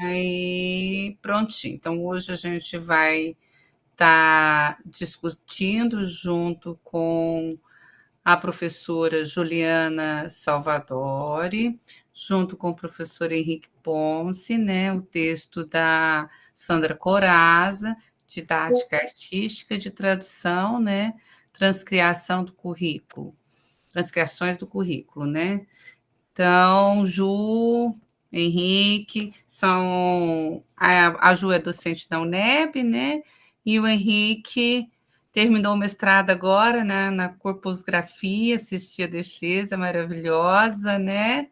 Aí, prontinho. Então, hoje a gente vai estar discutindo junto com a professora Juliana Salvadori, junto com o professor Henrique Ponce, né, o texto da Sandra Coraza, didática artística de tradução, né, transcriação do currículo, transcriações do currículo, né? Então, Ju, Henrique, a Ju é docente da UNEB, né? E o Henrique terminou o mestrado agora, né, na corposgrafia, assisti a defesa maravilhosa, né?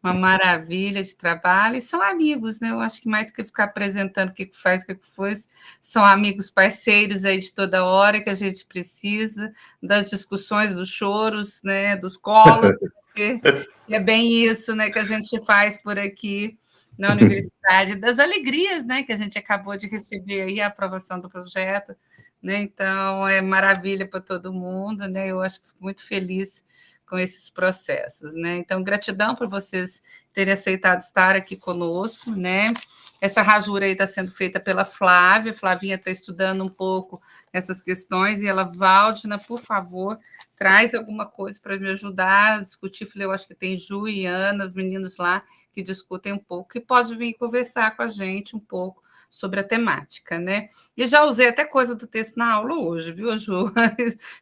Uma maravilha de trabalho, e são amigos, né? Eu acho que mais do que ficar apresentando o que faz, o que foi, são amigos parceiros aí de toda hora que a gente precisa, das discussões, dos choros, né? Dos colos, porque é bem isso, né, que a gente faz por aqui na universidade, das alegrias, né, que a gente acabou de receber aí, a aprovação do projeto, né? Então é maravilha para todo mundo, né? Eu acho que fico muito feliz com esses processos, né? Então, gratidão por vocês terem aceitado estar aqui conosco, né? Essa rasura aí está sendo feita pela Flávia, Flavinha está estudando um pouco essas questões, e ela, Valdina, por favor, traz alguma coisa para me ajudar a discutir. Falei, eu acho que tem Ju e Ana, os meninos lá, que discutem um pouco, e pode vir conversar com a gente um pouco sobre a temática, né? E já usei até coisa do texto na aula hoje, viu, Ju?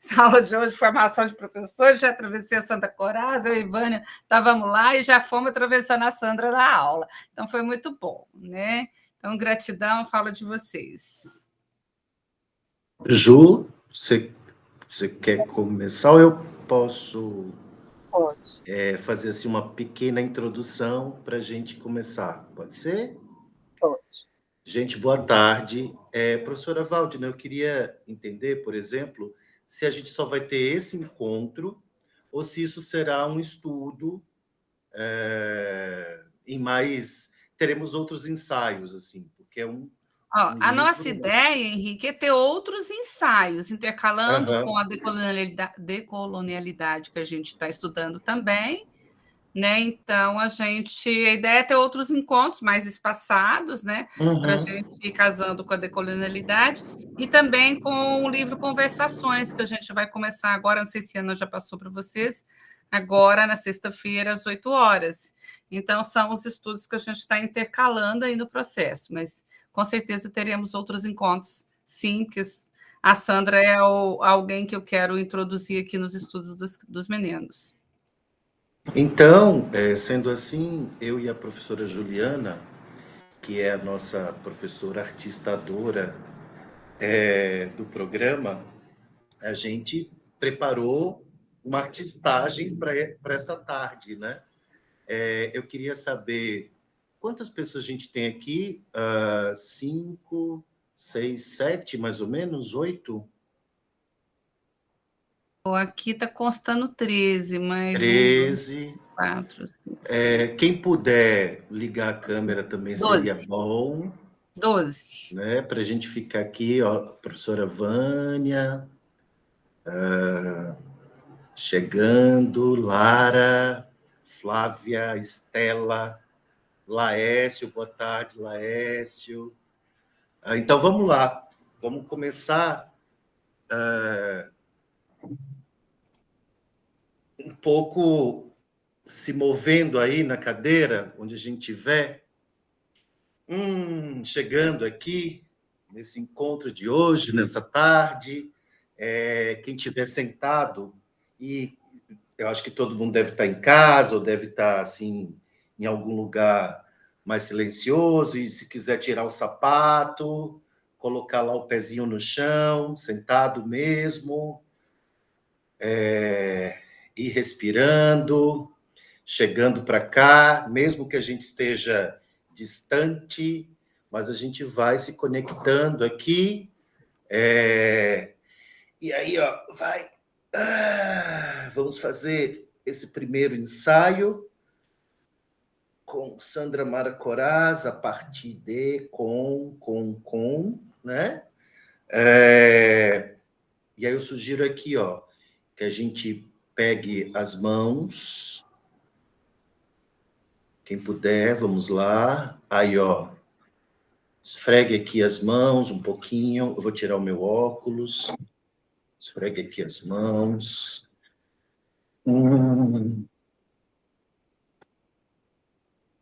Essa aula de hoje, formação de professores, já atravessei a Santa Coraza, eu e Vânia estávamos lá e já fomos atravessando a Sandra na aula. Então, foi muito bom, né? Então, gratidão, fala de vocês. Ju, você quer começar ou eu posso fazer assim, uma pequena introdução para a gente começar? Pode ser? Pode. Gente, boa tarde. Professora Valdina, eu queria entender, por exemplo, se a gente só vai ter esse encontro ou se isso será um estudo em mais... Teremos outros ensaios, assim, porque é um A nossa livro... ideia, Henrique, é ter outros ensaios, intercalando Aham. com a decolonialidade que a gente está estudando também, né? Então, a ideia é ter outros encontros mais espaçados, né? Para a Uhum. gente ir casando com a decolonialidade, e também com o livro Conversações, que a gente vai começar agora, não sei se a Ana já passou para vocês, agora na sexta-feira, às 8 horas. Então, são os estudos que a gente está intercalando aí no processo, mas com certeza teremos outros encontros, sim, que a Sandra é alguém que eu quero introduzir aqui nos estudos dos meninos. Então, sendo assim, eu e a professora Juliana, que é a nossa professora artistadora do programa, a gente preparou uma artistagem para essa tarde, né? Eu queria saber quantas pessoas a gente tem aqui? 5, 6, 7, mais ou menos, 8? Aqui está constando 13, mais 1, 2, 13. 4, 5, 6. Quem puder ligar a câmera também 12. seria bom. 12. Né, para a gente ficar aqui, ó, a professora Vânia, chegando, Lara, Flávia, Estela, Laércio, boa tarde, Laércio. Então, vamos lá, vamos começar um pouco se movendo aí na cadeira, onde a gente estiver, chegando aqui, nesse encontro de hoje, nessa tarde, quem estiver sentado, e eu acho que todo mundo deve estar em casa, ou deve estar, assim, em algum lugar mais silencioso, e se quiser tirar o sapato, colocar lá o pezinho no chão, sentado mesmo, ir respirando, chegando para cá, mesmo que a gente esteja distante, mas a gente vai se conectando aqui, e aí, ó, vai. Vamos fazer esse primeiro ensaio com Sandra Mara Coraz, a partir de com, né? E aí eu sugiro aqui, ó, que a gente pegue as mãos. Quem puder, vamos lá. Aí, ó, Esfregue aqui as mãos um pouquinho. Eu vou tirar o meu óculos. Esfregue aqui as mãos.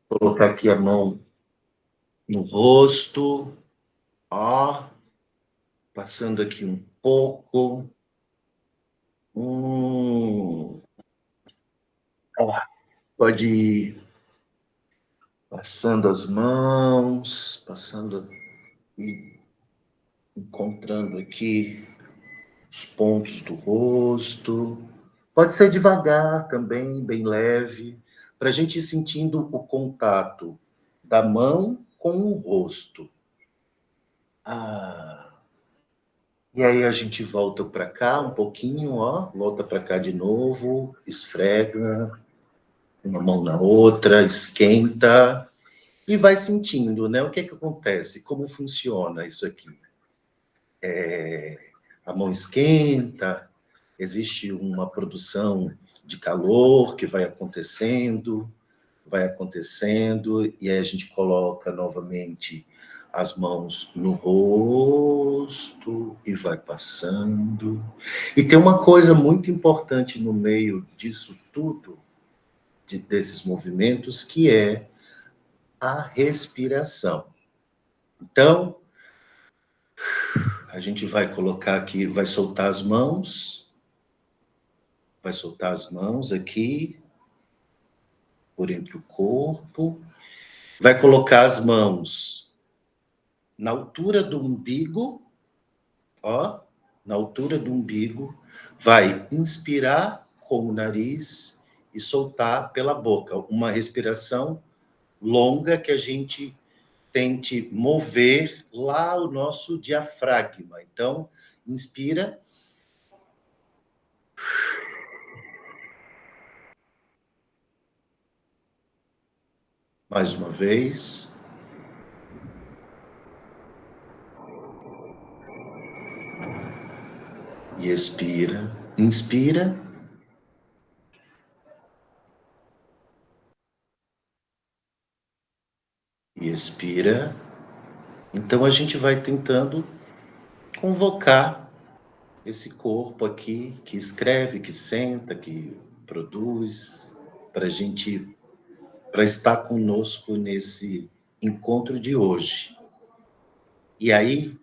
Colocar aqui a mão no rosto. Ó. Passando aqui um pouco. Pode ir passando as mãos, passando e encontrando aqui os pontos do rosto. Pode ser devagar também, bem leve, para a gente ir sentindo o contato da mão com o rosto. E aí a gente volta para cá um pouquinho, ó, volta para cá de novo, esfrega uma mão na outra, esquenta e vai sentindo, né? O que acontece? Como funciona isso aqui? A mão esquenta, existe uma produção de calor que vai acontecendo, e aí a gente coloca novamente as mãos no rosto e vai passando. E tem uma coisa muito importante no meio disso tudo, desses movimentos, que é a respiração. Então, a gente vai colocar aqui, vai soltar as mãos aqui, por entre o corpo, vai colocar as mãos na altura do umbigo, ó, na altura do umbigo, vai inspirar com o nariz e soltar pela boca, uma respiração longa que a gente tente mover lá o nosso diafragma. Então, inspira. Mais uma vez. E expira. Inspira. E expira. Então, a gente vai tentando convocar esse corpo aqui, que escreve, que senta, que produz, para estar conosco nesse encontro de hoje. E aí,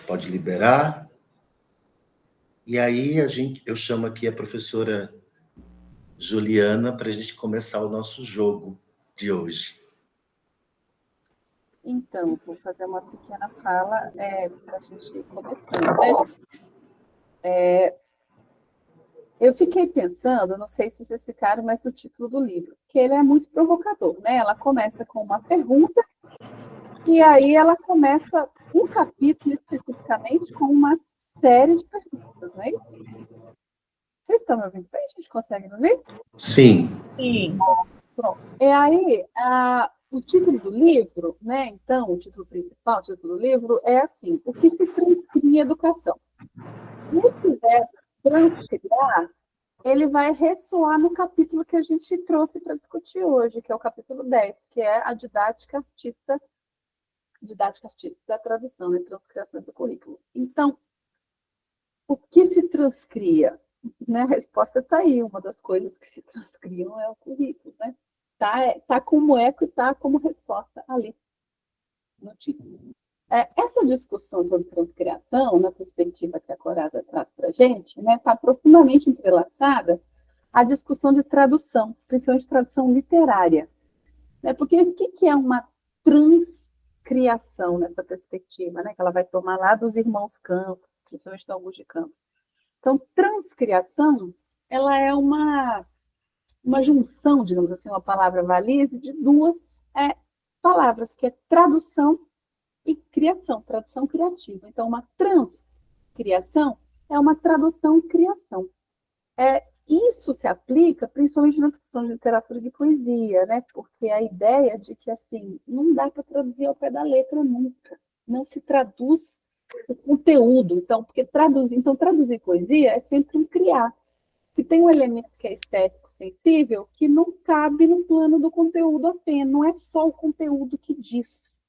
pode liberar. E aí, eu chamo aqui a professora Juliana para a gente começar o nosso jogo de hoje. Então, vou fazer uma pequena fala para a gente ir começando, né? Eu fiquei pensando, não sei se vocês ficaram, mas do título do livro, que ele é muito provocador, né? Ela começa com uma pergunta e aí ela começa um capítulo especificamente com uma série de perguntas, não é isso? Vocês estão me ouvindo bem? A gente consegue me ouvir? Sim. Sim. Pronto. E aí, o título do livro, né? Então, o título principal, o título do livro é assim: o que se transcreve em educação? Esse verbo transcriar, ele vai ressoar no capítulo que a gente trouxe para discutir hoje, que é o capítulo 10, que é a didática artística da tradução, né? Transcriações do currículo. Então, o que se transcria? Né? A resposta está aí, uma das coisas que se transcriam é o currículo, né? Tá como eco e tá como resposta ali no título. Essa discussão sobre transcriação, na perspectiva que a Corada traz para a gente, né, está profundamente entrelaçada à discussão de tradução, principalmente tradução literária. Né? Porque o que é uma transcriação nessa perspectiva, né, que ela vai tomar lá dos irmãos Campos, principalmente do Augusto de Campos? Então, transcriação, ela é uma junção, digamos assim, uma palavra valise de duas palavras, que é tradução e criação, tradução criativa. Então, uma transcriação é uma tradução e criação. Isso se aplica principalmente na discussão de literatura e de poesia, né? Porque a ideia de que assim não dá para traduzir ao pé da letra nunca, não se traduz o conteúdo. Então, traduzir poesia é sempre um criar, que tem um elemento que é estético, sensível que não cabe no plano do conteúdo apenas, não é só o conteúdo que diz.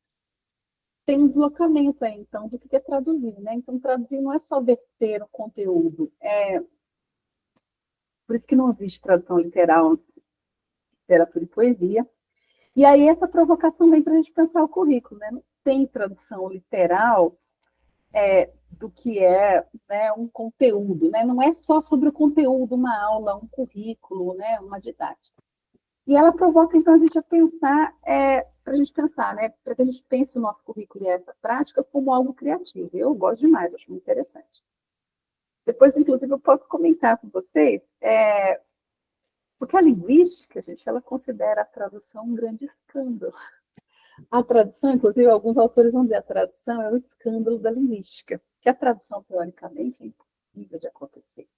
Tem um deslocamento aí, então, do que é traduzir, né? Então, traduzir não é só verter o conteúdo, por isso que não existe tradução literal, literatura e poesia. E aí essa provocação vem para a gente pensar o currículo, né? Não tem tradução literal do que é, né, um conteúdo, né? Não é só sobre o conteúdo, uma aula, um currículo, né, uma didática. E ela provoca, então, a gente a pensar, para a gente pensar, né, para que a gente pense o nosso currículo e essa prática como algo criativo. Eu gosto demais, acho muito interessante. Depois, inclusive, eu posso comentar com vocês, porque a linguística, gente, ela considera a tradução um grande escândalo. A tradução, inclusive, alguns autores vão dizer a tradução é o escândalo da linguística, que a tradução, teoricamente, é impossível de acontecer.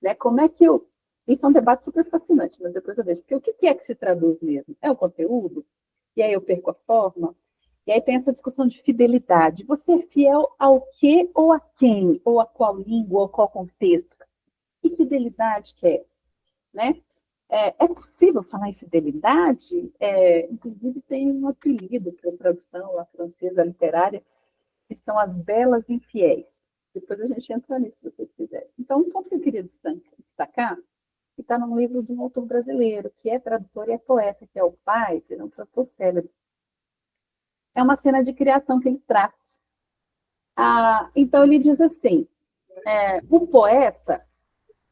Né? Como é que eu... Isso é um debate super fascinante, mas depois eu vejo. Porque o que é que se traduz mesmo? É o conteúdo? E aí eu perco a forma? E aí tem essa discussão de fidelidade. Você é fiel ao quê ou a quem? Ou a qual língua, ou a qual contexto? Que fidelidade que é? Né? É possível falar em fidelidade? Inclusive tem um apelido para a tradução, a francesa literária, que são as belas infiéis. Depois a gente entra nisso, se vocês quiserem. Então, um ponto que eu queria destacar, que está num livro de um autor brasileiro, que é tradutor e é poeta, que é o Paes, ele é um tradutor célebre. É uma cena de criação que ele traz. Então, ele diz assim, o poeta,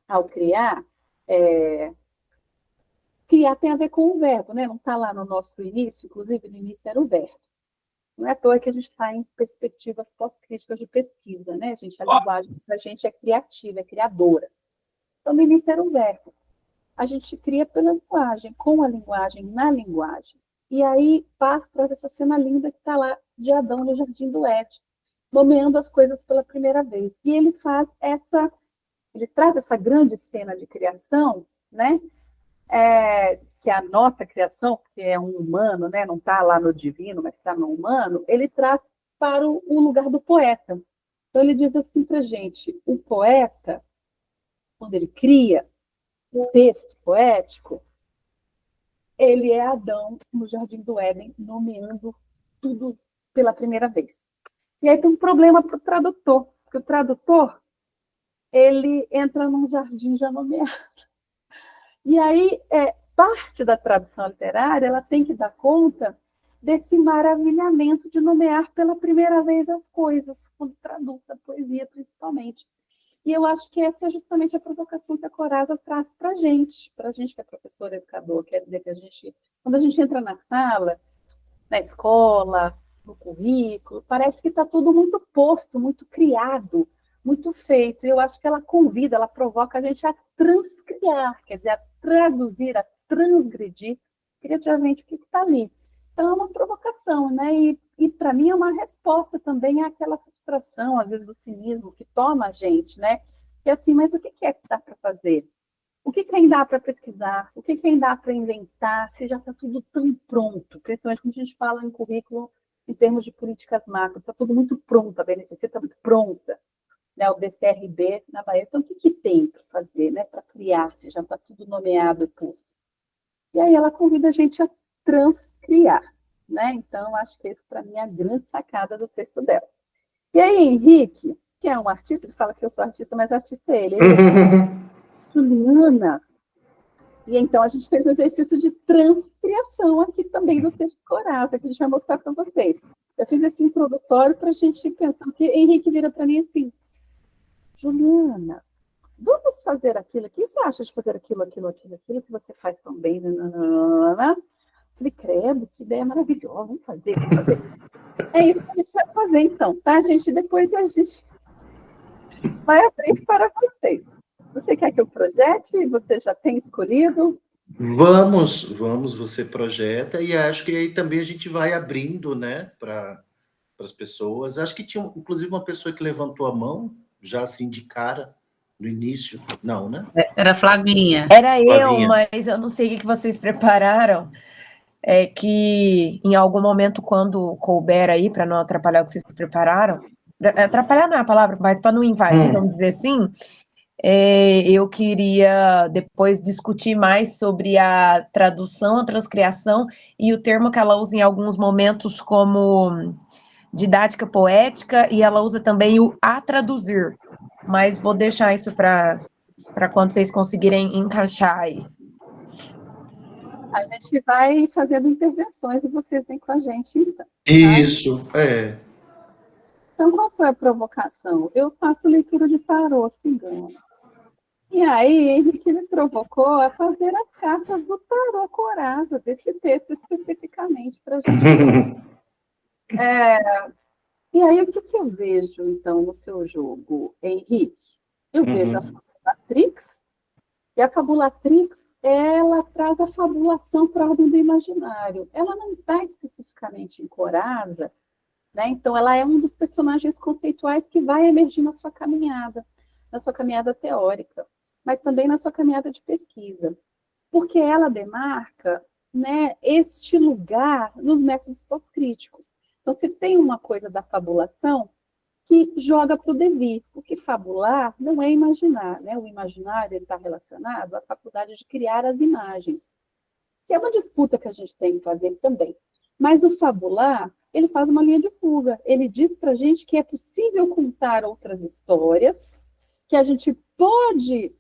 ao criar, criar tem a ver com o verbo, né? Não está lá no nosso início, inclusive no início era o verbo. Não é à toa que a gente está em perspectivas pós-críticas de pesquisa, né? A linguagem da gente é criativa, é criadora. Então, no início era o verbo. A gente cria pela linguagem, com a linguagem, na linguagem. E aí, Paz traz essa cena linda que está lá de Adão no Jardim do Éden, nomeando as coisas pela primeira vez. E ele traz essa grande cena de criação, né? Que é a nossa criação, porque é um humano, né? Não está lá no divino, mas está no humano, ele traz para o lugar do poeta. Então, ele diz assim para a gente, o poeta, quando ele cria um texto poético, ele é Adão no Jardim do Éden, nomeando tudo pela primeira vez. E aí tem um problema para o tradutor, porque o tradutor, ele entra num jardim já nomeado. E aí, parte da tradução literária, ela tem que dar conta desse maravilhamento de nomear pela primeira vez as coisas, quando traduz a poesia, principalmente. E eu acho que essa é justamente a provocação que a Coraza traz para a gente que é professor, educador, quer dizer que quando a gente entra na sala, na escola, no currículo, parece que está tudo muito posto, muito criado, muito feito. E eu acho que ela convida, ela provoca a gente a transcriar, quer dizer, a traduzir, a transgredir criativamente o que está ali. Então, é uma provocação, né? E para mim, é uma resposta também àquela frustração, às vezes, do cinismo que toma a gente, né? Que é assim, mas o que é que dá para fazer? O que ainda dá para pesquisar? O que ainda dá para inventar se já está tudo tão pronto? Principalmente quando a gente fala em currículo em termos de políticas macro, está tudo muito pronto, a BNCC está muito pronta, né? O DCRB na Bahia. Então, o que tem para fazer, né? Para criar, se já está tudo nomeado e posto? E aí ela convida a gente a transcriar, né? Então, acho que esse, para mim, é a grande sacada do texto dela. E aí, Henrique, que é um artista, ele fala que eu sou artista, mas artista é ele. Juliana. E então a gente fez um exercício de transcriação aqui também do texto de Coraza, que a gente vai mostrar para vocês. Eu fiz esse introdutório para a gente pensar que Henrique vira para mim assim, Juliana, vamos fazer aquilo, o que você acha de fazer aquilo que você faz tão bem? Falei, credo, que ideia maravilhosa, vamos fazer. É isso que a gente vai fazer então, tá, gente? Depois a gente vai abrir para vocês. Você quer que eu projete? Você já tem escolhido? Vamos, você projeta, e acho que aí também a gente vai abrindo, né, para as pessoas. Acho que tinha, inclusive, uma pessoa que levantou a mão, já assim de cara, no início. Não, né? Era Flavinha. Era eu, Flavinha. mas eu não sei o que vocês prepararam. É que em algum momento, quando couber aí, para não atrapalhar o que vocês prepararam, atrapalhar não é a palavra, mas para não invadir, vamos dizer assim, eu queria depois discutir mais sobre a tradução, a transcriação e o termo que ela usa em alguns momentos como didática poética, e ela usa também o a traduzir. Mas vou deixar isso para quando vocês conseguirem encaixar aí. A gente vai fazendo intervenções e vocês vêm com a gente, então. Isso, é. Então, qual foi a provocação? Eu faço leitura de tarô cigano. E aí, Henrique me provocou a fazer as cartas do tarô Coraza, desse texto especificamente para a gente ler. E aí, o que eu vejo, então, no seu jogo, Henrique? Eu vejo a Fabulatrix, e a Fabulatrix, ela traz a fabulação para a ordem do imaginário. Ela não está especificamente em Coraza, né? Então, ela é um dos personagens conceituais que vai emergir na sua caminhada teórica, mas também na sua caminhada de pesquisa, porque ela demarca, né, este lugar nos métodos pós-críticos. Então, você tem uma coisa da fabulação que joga para o devir, porque fabular não é imaginar, né? O imaginário está relacionado à faculdade de criar as imagens, que é uma disputa que a gente tem que fazer também. Mas o fabular, ele faz uma linha de fuga. Ele diz para a gente que é possível contar outras histórias, que a gente pode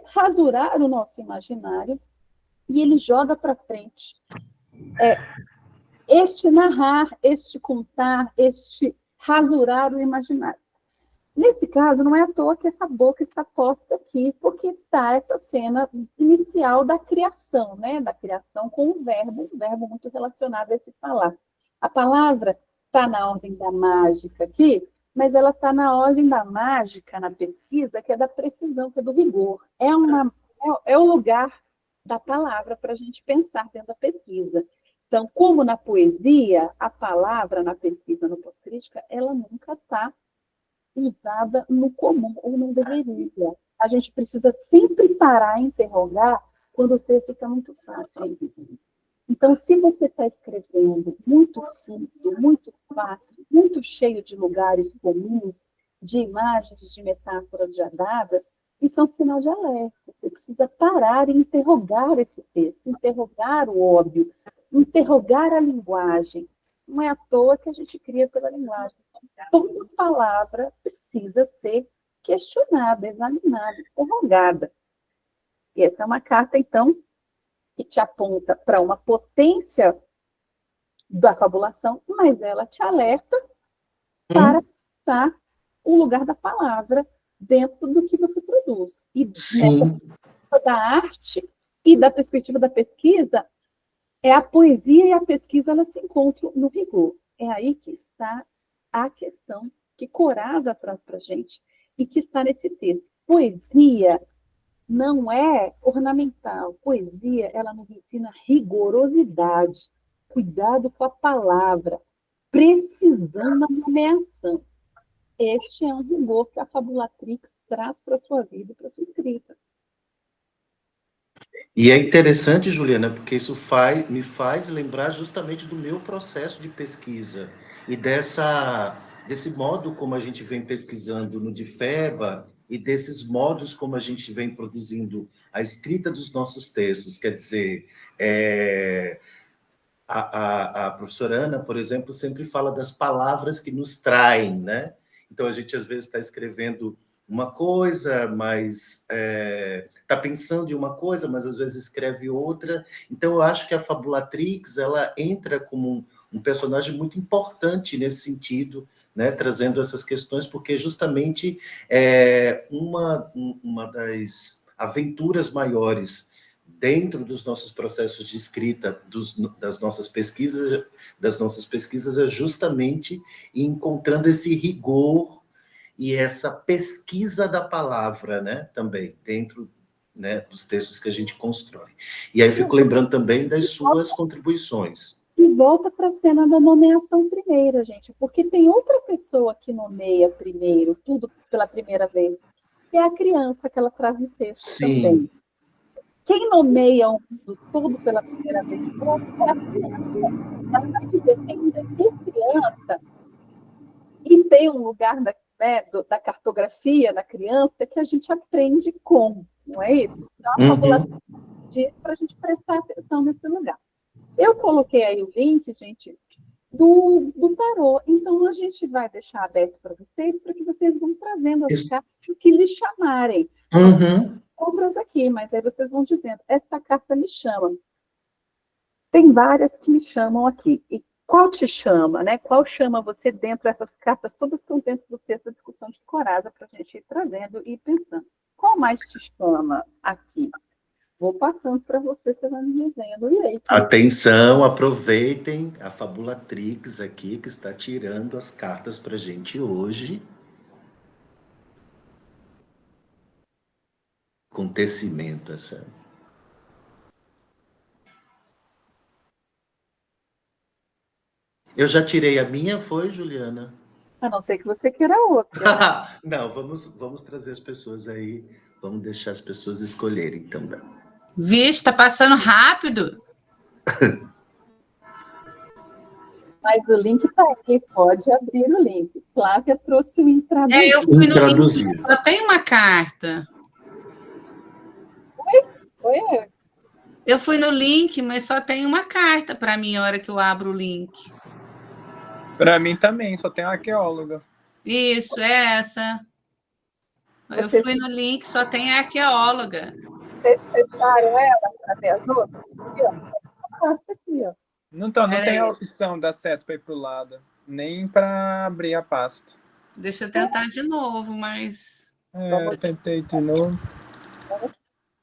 rasurar o nosso imaginário, e ele joga para frente este narrar, este contar, este rasurar o imaginário. Nesse caso, não é à toa que essa boca está posta aqui, porque está essa cena inicial da criação, né? Da criação com o verbo, um verbo muito relacionado a esse falar. A palavra está na ordem da mágica aqui, mas ela está na ordem da mágica na pesquisa, que é da precisão, que é do rigor. É o lugar da palavra para a gente pensar dentro da pesquisa. Então, como na poesia, a palavra na pesquisa, no pós-crítica, ela nunca está usada no comum, ou não deveria. A gente precisa sempre parar e interrogar quando o texto está muito fácil. Então, se você está escrevendo muito fluido, muito fácil, muito cheio de lugares comuns, de imagens, de metáforas já dadas, isso é um sinal de alerta. Você precisa parar e interrogar esse texto, interrogar o óbvio, interrogar a linguagem. Não é à toa que a gente cria pela linguagem. Toda palavra precisa ser questionada, examinada, interrogada. E essa é uma carta, então, que te aponta para uma potência da fabulação, mas ela te alerta para pensar o lugar da palavra dentro do que você produz. E Sim. da arte e da perspectiva da pesquisa, a poesia e a pesquisa elas se encontram no rigor. É aí que está a questão que Coraza traz para a gente e que está nesse texto. Poesia não é ornamental. Poesia, ela nos ensina rigorosidade, cuidado com a palavra, precisão na nomeação. Este é um rigor que a Fabulatrix traz para a sua vida e para a sua escrita. E é interessante, Juliana, porque isso me faz lembrar justamente do meu processo de pesquisa e desse modo como a gente vem pesquisando no DIFEBA e desses modos como a gente vem produzindo a escrita dos nossos textos. Quer dizer, a professora Ana, por exemplo, sempre fala das palavras que nos traem, né? Então, a gente, às vezes, está escrevendo uma coisa, mas está pensando em uma coisa, mas, às vezes, escreve outra. Então, eu acho que a Fabulatrix, ela entra como um personagem muito importante nesse sentido, né? Trazendo essas questões, porque, justamente, uma das aventuras maiores dentro dos nossos processos de escrita, das nossas pesquisas é justamente encontrando esse rigor e essa pesquisa da palavra, né, também, dentro, né, dos textos que a gente constrói. E aí fico lembrando também das suas contribuições. E volta para a cena da nomeação primeira, gente, porque tem outra pessoa que nomeia primeiro, tudo pela primeira vez, que é a criança que ela traz no texto. Sim. Também. Quem nomeia o mundo todo pela primeira vez é a criança. Ela vai dizer, tem que ser criança e tem um lugar né, da cartografia da criança que a gente aprende como, não é isso? Então, a fabula diz para a gente prestar atenção nesse lugar. Eu coloquei aí o link, gente, do tarô. Então, a gente vai deixar aberto para que vocês vão trazendo as cartas que lhes chamarem. Outras aqui, mas aí vocês vão dizendo, esta carta me chama. Tem várias que me chamam aqui. E qual te chama, né? Qual chama você dentro dessas cartas? Todas estão dentro do texto da discussão de Coraza para a gente ir trazendo e ir pensando. Qual mais te chama aqui? Vou passando para você vai me dizendo. E aí? Atenção, aproveitem a Fabulatrix aqui, que está tirando as cartas para a gente hoje. Acontecimento, essa. Eu já tirei a minha, foi, Juliana? A não ser que você queira outra. Não, vamos trazer as pessoas aí, vamos deixar as pessoas escolherem também. Vixe, tá passando rápido. Mas o link está aqui, pode abrir o link. Flávia trouxe o intraduzível. Eu fui no link, só tem uma carta. Foi? Eu fui no link, mas só tem uma carta para mim, a hora que eu abro o link. Para mim também, só tem uma arqueóloga. Isso, é essa. Eu fui no link, só tem a arqueóloga. Vocês fecharam ela para ver as outras? Aqui, ó. Não tem a opção da seta para ir para o lado, nem para abrir a pasta. Deixa eu tentar de novo, mas... Eu tentei de novo. Vamos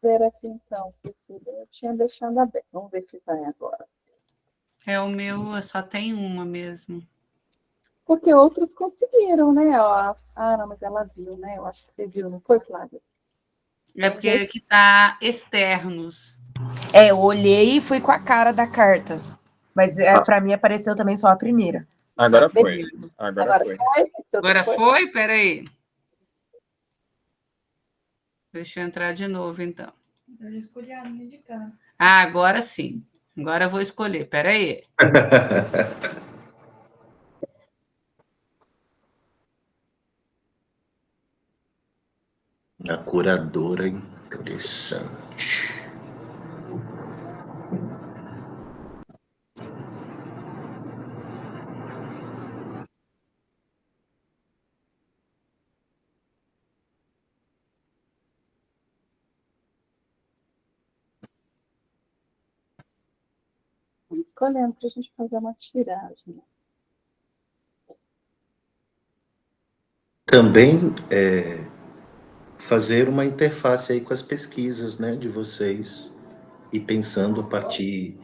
ver aqui, então. Eu tinha deixado aberto. Vamos ver se vai agora. O meu só tem uma mesmo. Porque outros conseguiram, né? Não, mas ela viu, né? Eu acho que você viu, não foi, Flávia? É porque aqui tá externos. Eu olhei e fui com a cara da carta. Mas para mim apareceu também só a primeira. Agora foi. Agora foi. Agora foi? Peraí. Deixa eu entrar de novo, então. Eu já escolhi a minha de cá. Agora sim. Agora eu vou escolher. Peraí. A curadora interessante. Vamos escolhendo para a gente fazer uma tiragem. Também fazer uma interface aí com as pesquisas, né, de vocês, e pensando a partir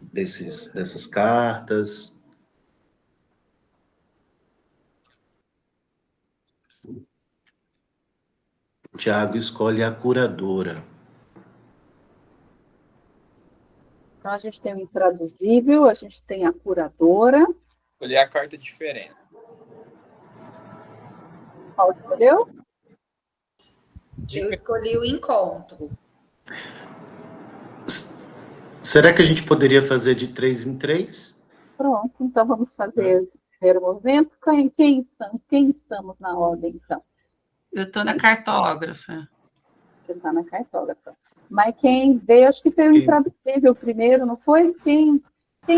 dessas cartas. O Tiago escolhe a curadora. Então, a gente tem o intraduzível, a gente tem a curadora. Escolhi a carta diferente. Qual escolheu? Eu escolhi o encontro. Será que a gente poderia fazer de 3 em 3? Pronto, então vamos fazer esse primeiro movimento. Quem estamos na ordem, então? Eu estou na cartógrafa. Você está na cartógrafa. Mas quem veio, acho que foi o intraduzível primeiro, não foi? Quem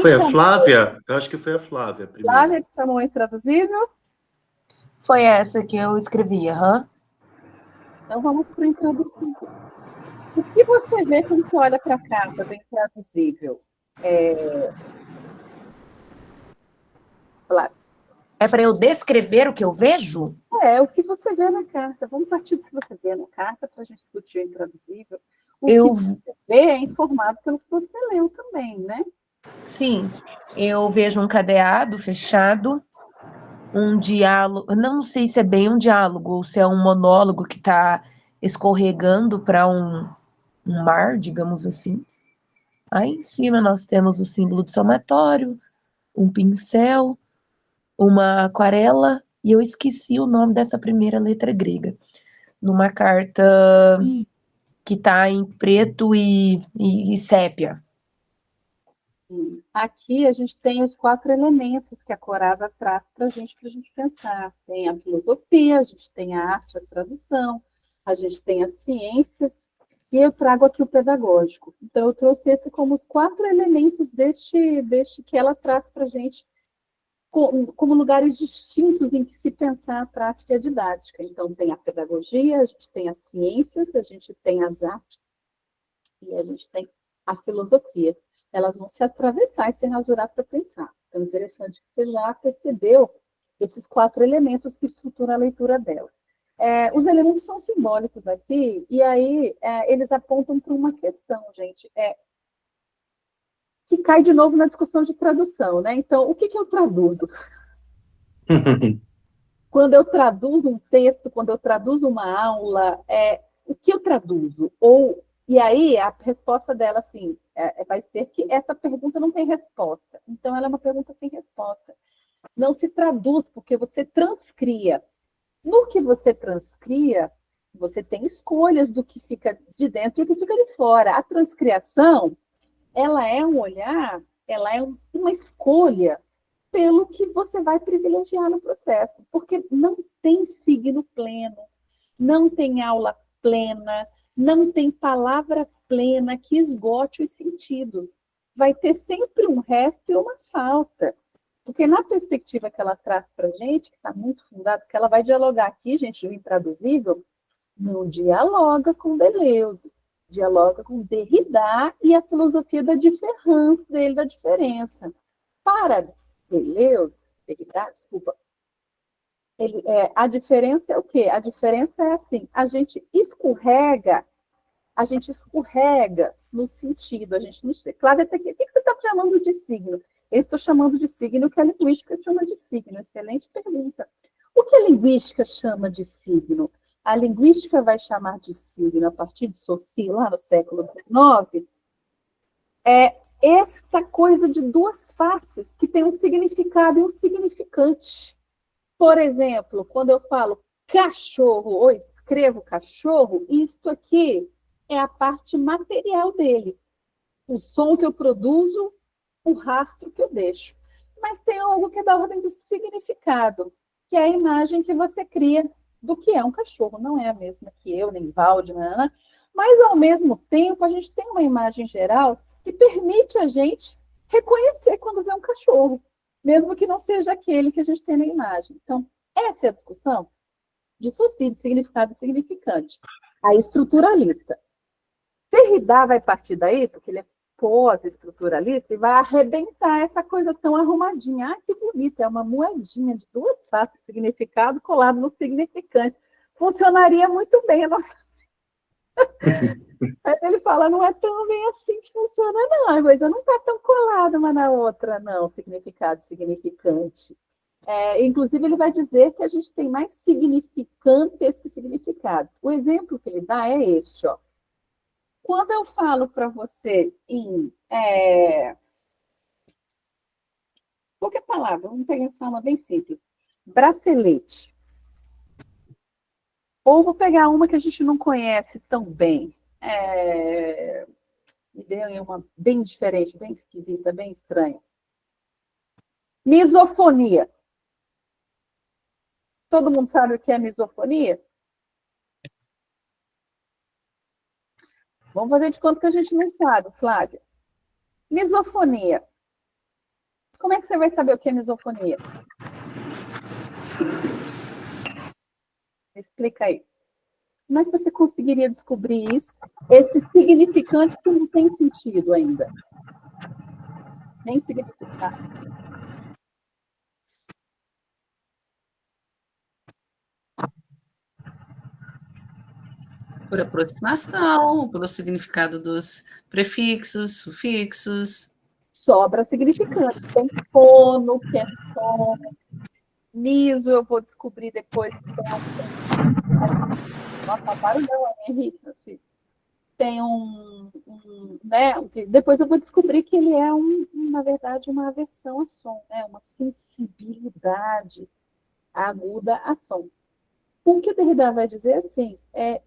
foi a Flávia? Eu acho que foi a Flávia primeiro. Flávia que chamou o intraduzível? Foi essa que eu escrevi, Então vamos para o intraduzível. O que você vê quando você olha para a carta do intraduzível? Flávia. É para eu descrever o que eu vejo? O que você vê na carta. Vamos partir do que você vê na carta para a gente discutir o intraduzível. O que você vê é informado pelo que você leu também, né? Sim, eu vejo um cadeado fechado, um diálogo, não sei se é bem um diálogo ou se é um monólogo que está escorregando para um mar, digamos assim. Aí em cima nós temos o símbolo de somatório, um pincel, uma aquarela, e eu esqueci o nome dessa primeira letra grega. Numa carta que está em preto e sépia. Aqui a gente tem os 4 elementos que a Corasa traz para a gente pensar. Tem a filosofia, a gente tem a arte, a tradução, a gente tem as ciências, e eu trago aqui o pedagógico. Então, eu trouxe esse como os 4 elementos deste que ela traz para a gente como lugares distintos em que se pensar a prática e a didática. Então, tem a pedagogia, a gente tem as ciências, a gente tem as artes e a gente tem a filosofia. Elas vão se atravessar e se rasurar para pensar. Então, é interessante que você já percebeu esses 4 elementos que estruturam a leitura dela. Os elementos são simbólicos aqui, e aí eles apontam para uma questão, gente, que cai de novo na discussão de tradução, né? Então, o que eu traduzo? Quando eu traduzo um texto, quando eu traduzo uma aula, o que eu traduzo? E aí, a resposta dela, assim, vai ser que essa pergunta não tem resposta. Então, ela é uma pergunta sem resposta. Não se traduz, porque você transcria. No que você transcria, você tem escolhas do que fica de dentro e o que fica de fora. A transcriação, ela é um olhar, ela é uma escolha pelo que você vai privilegiar no processo, porque não tem signo pleno, não tem aula plena, não tem palavra plena que esgote os sentidos. Vai ter sempre um resto e uma falta. Porque na perspectiva que ela traz para a gente, que está muito fundada, que ela vai dialogar aqui, gente, o intraduzível, não dialoga com Deleuze, dialoga com Derrida e a filosofia da diferença dele, da diferença. Para Deleuze, Derrida, desculpa, a diferença é o quê? A diferença é assim, a gente escorrega no sentido, a gente não sei. Cláudia, o que você está chamando de signo? Eu estou chamando de signo o que a linguística chama de signo. Excelente pergunta. O que a linguística chama de signo? A linguística vai chamar de signo, a partir de Saussure, lá no século XIX, esta coisa de 2 faces, que tem um significado e um significante. Por exemplo, quando eu falo cachorro, ou escrevo cachorro, isto aqui é a parte material dele. O som que eu produzo, o rastro que eu deixo. Mas tem algo que é da ordem do significado, que é a imagem que você cria do que é um cachorro. Não é a mesma que eu, nem Valde, mas ao mesmo tempo a gente tem uma imagem geral que permite a gente reconhecer quando vê um cachorro, mesmo que não seja aquele que a gente tem na imagem. Então, essa é a discussão de Saussure, de significado e significante. A estruturalista. Derrida vai partir daí, porque ele é pós-estruturalista, e vai arrebentar essa coisa tão arrumadinha. Ah, que bonita, é uma moedinha de 2 faces, significado colado no significante. Funcionaria muito bem a nossa... Aí ele fala, não é tão bem assim que funciona, não. A coisa não está tão colada uma na outra, não, significado, significante. Inclusive, ele vai dizer que a gente tem mais significantes que significados. O exemplo que ele dá é este, ó. Quando eu falo para você em... qualquer palavra, vamos pensar uma bem simples. Bracelete. Ou vou pegar uma que a gente não conhece tão bem. Me deu uma bem diferente, bem esquisita, bem estranha. Misofonia. Todo mundo sabe o que é misofonia? Vamos fazer de conta que a gente não sabe, Flávia. Misofonia. Como é que você vai saber o que é misofonia? Explica aí. Como é que você conseguiria descobrir isso? Esse significante que não tem sentido ainda. Nem significado. Por aproximação, pelo significado dos prefixos, sufixos. Sobra significante. Tem fono, que é som. Miso, eu vou descobrir depois que tem Nossa, barulhão, Henrique, meu filho. Tem né? Depois eu vou descobrir que ele é, na verdade, uma aversão a som, né? Uma sensibilidade aguda a som. O que o Derrida vai dizer assim,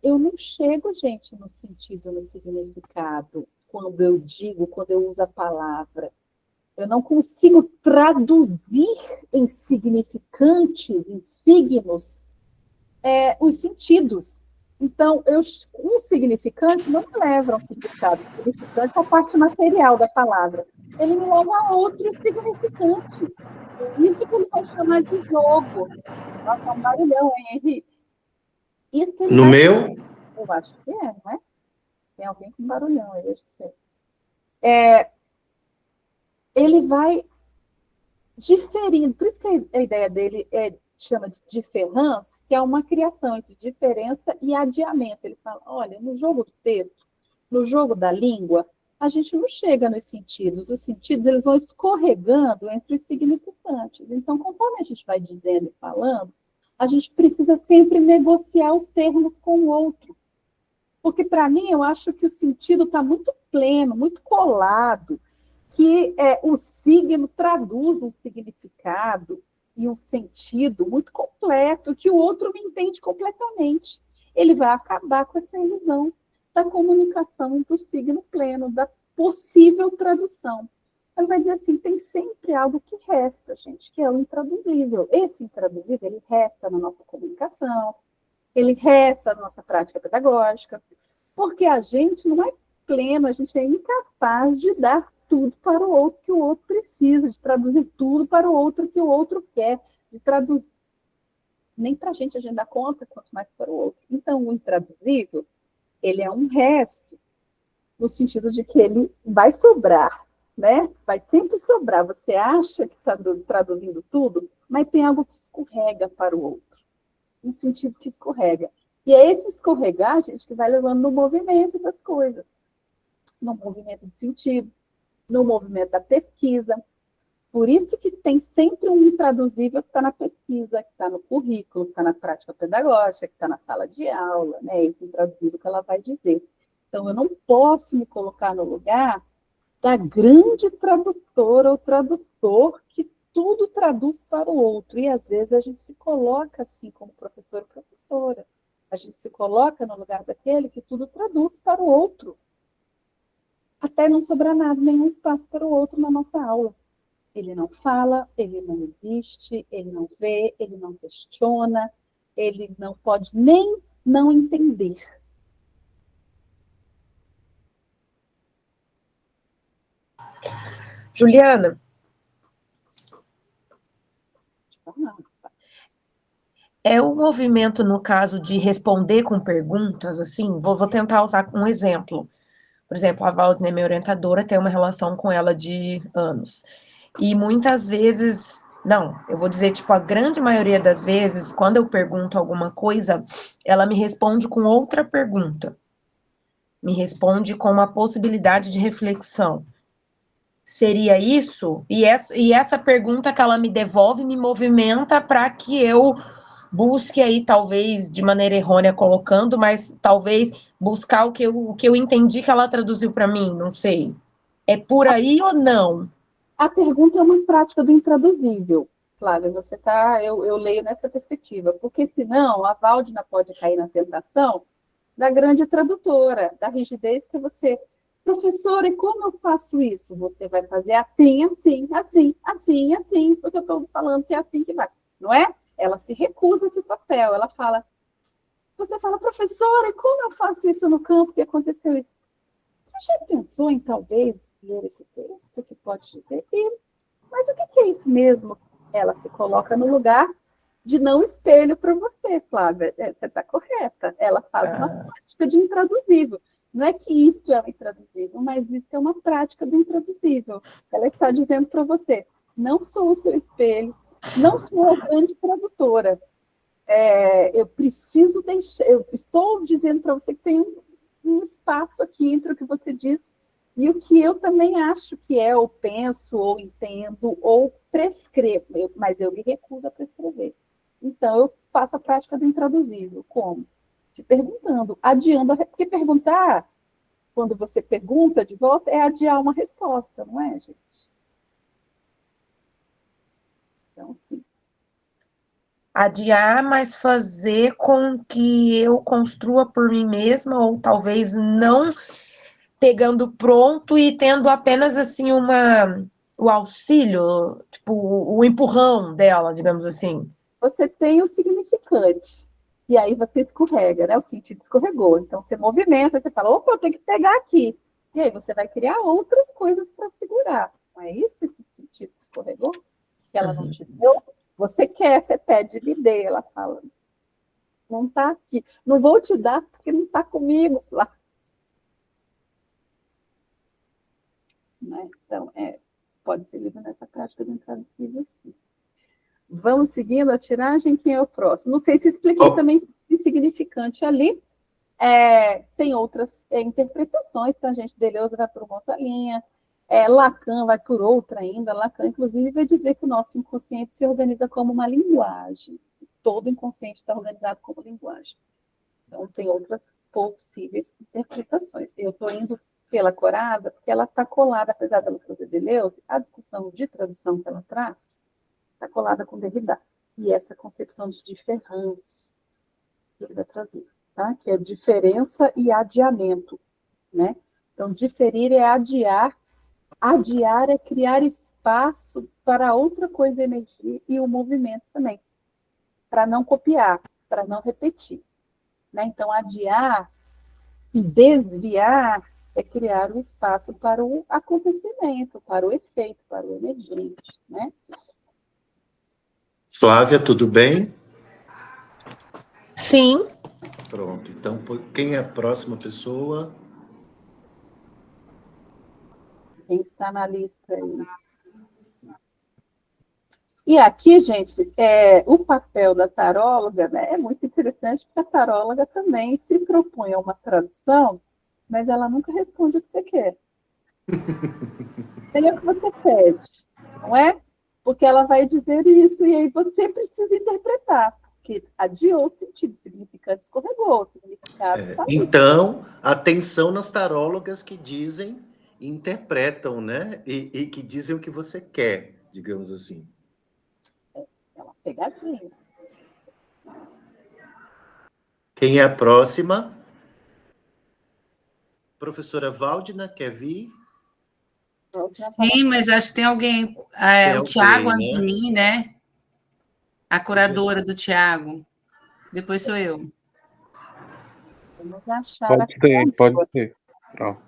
eu não chego, gente, no sentido, no significado, quando eu digo, quando eu uso a palavra. Eu não consigo traduzir em significantes, em signos, os sentidos. Então, um significante não me leva a um significado. O significante é a parte material da palavra. Ele me leva a outros significantes. Isso que ele vai chamar de jogo. Nossa, é um barulhão, hein, Henrique? Isso que ele No vai... meu? Eu acho que não é? Tem alguém com barulhão aí, eu sei. Ele vai diferindo. Por isso que a ideia dele chama de diferença, que é uma criação entre diferença e adiamento. Ele fala, olha, no jogo do texto, no jogo da língua, a gente não chega nos sentidos. Os sentidos eles vão escorregando entre os significantes. Então, conforme a gente vai dizendo e falando, a gente precisa sempre negociar os termos com o outro. Porque, para mim, eu acho que o sentido está muito pleno, muito colado, que o signo traduz um significado e um sentido muito completo, que o outro me entende completamente. Ele vai acabar com essa ilusão da comunicação do signo pleno, da possível tradução. Ele vai dizer assim, tem sempre algo que resta, gente, que é o intraduzível. Esse intraduzível, ele resta na nossa comunicação, ele resta na nossa prática pedagógica, porque a gente não é pleno, a gente é incapaz de dar tudo para o outro que o outro precisa, de traduzir tudo para o outro que o outro quer, de traduzir. Nem para a gente dá conta, quanto mais para o outro. Então, o intraduzível, ele é um resto, no sentido de que ele vai sobrar, né? Vai sempre sobrar. Você acha que está traduzindo tudo, mas tem algo que escorrega para o outro, no sentido que escorrega. E é esse escorregar, gente, que vai levando no movimento das coisas, no movimento do sentido, no movimento da pesquisa. Por isso que tem sempre um intraduzível que está na pesquisa, que está no currículo, que está na prática pedagógica, que está na sala de aula, né? Esse intraduzível que ela vai dizer. Então, eu não posso me colocar no lugar da grande tradutora ou tradutor que tudo traduz para o outro. E, às vezes, a gente se coloca assim, como professor e professora. A gente se coloca no lugar daquele que tudo traduz para o outro. Até não sobrar nada, nenhum espaço para o outro na nossa aula. Ele não fala, ele não existe, ele não vê, ele não questiona, ele não pode nem não entender. Juliana, é o movimento, no caso de responder com perguntas, assim, vou tentar usar um exemplo. Por exemplo, a Valdinei, minha orientadora, tem uma relação com ela de anos. E muitas vezes, não, eu vou dizer, tipo, a grande maioria das vezes, quando eu pergunto alguma coisa, ela me responde com outra pergunta. Me responde com uma possibilidade de reflexão. Seria isso? E essa pergunta que ela me devolve me movimenta para que eu busque aí, talvez, de maneira errônea colocando, mas talvez buscar o que eu entendi que ela traduziu para mim, não sei. É por aí ou não? A pergunta é uma prática do intraduzível. Flávia, você tá, eu leio nessa perspectiva, porque senão a Valdina pode cair na tentação da grande tradutora, da rigidez que você... Professora, e como eu faço isso? Você vai fazer assim, assim, assim, assim, assim, porque eu estou falando que é assim que vai, não é? Ela se recusa a esse papel, ela fala, você fala, professora, e como eu faço isso no campo que aconteceu isso? Você já pensou em talvez ler esse texto que pode dizer? Mas o que é isso mesmo? Ela se coloca no lugar de não espelho para você, Flávia. Você está correta. Ela faz uma prática de intraduzível. Não é que isso é o intraduzível, mas isso é uma prática do intraduzível. Ela está dizendo para você, não sou o seu espelho, não sou a grande tradutora. Eu preciso deixar, eu estou dizendo para você que tem um espaço aqui entre o que você diz e o que eu também acho que é, ou penso, ou entendo, ou prescrevo, mas eu me recuso a prescrever. Então, eu faço a prática do intraduzível. Como? Te perguntando, adiando, porque perguntar, quando você pergunta de volta, é adiar uma resposta, não é, gente? Então, sim. Adiar, mas fazer com que eu construa por mim mesma, ou talvez não pegando pronto e tendo apenas, assim, o auxílio, tipo, o empurrão dela, digamos assim? Você tem o significante. E aí você escorrega, né? O sentido escorregou. Então você movimenta, você fala, opa, eu tenho que pegar aqui. E aí você vai criar outras coisas para segurar. Não é isso esse sentido escorregou? Que ela não te deu? Você quer, você pede, me dê. Ela fala, não está aqui. Não vou te dar porque não está comigo lá. Né? Então, pode ser lido nessa prática do intraduzível, sim. Vamos seguindo a tiragem, quem é o próximo? Não sei se expliquei também significante ali. Tem outras interpretações, tá, gente? Deleuze vai por uma outra linha, Lacan vai por outra ainda. Lacan, inclusive, vai dizer que o nosso inconsciente se organiza como uma linguagem. Todo inconsciente está organizado como linguagem. Então, tem outras possíveis interpretações. Eu estou indo pela Corada, porque ela está colada, apesar dela trazer Deleuze, a discussão de tradução que ela traz está colada com Derrida. E essa concepção de diferença que ele vai trazer, tá? Que é diferença e adiamento, né? Então, diferir é adiar é criar espaço para outra coisa emergir e o movimento também, para não copiar, para não repetir. Né? Então, adiar e desviar é criar o espaço para o acontecimento, para o efeito, para o emergente. Né? Flávia, tudo bem? Sim. Pronto. Então, quem é a próxima pessoa? Quem está na lista aí? E aqui, gente, o papel da taróloga, né, é muito interessante, porque a taróloga também se propõe a uma tradução, mas ela nunca responde o que você quer. É o que você pede, não é? Porque ela vai dizer isso, e aí você precisa interpretar, porque adiou o sentido, significante escorregou, o significado tá ali. Então, atenção nas tarólogas que dizem, interpretam, né? E que dizem o que você quer, digamos assim. É uma pegadinha. Quem é a próxima? Professora Valdina, quer vir? Sim, mas acho que tem alguém, o Tiago antes de mim, né? A curadora do Tiago. Depois sou eu. Vamos achar Pode ser. Pronto.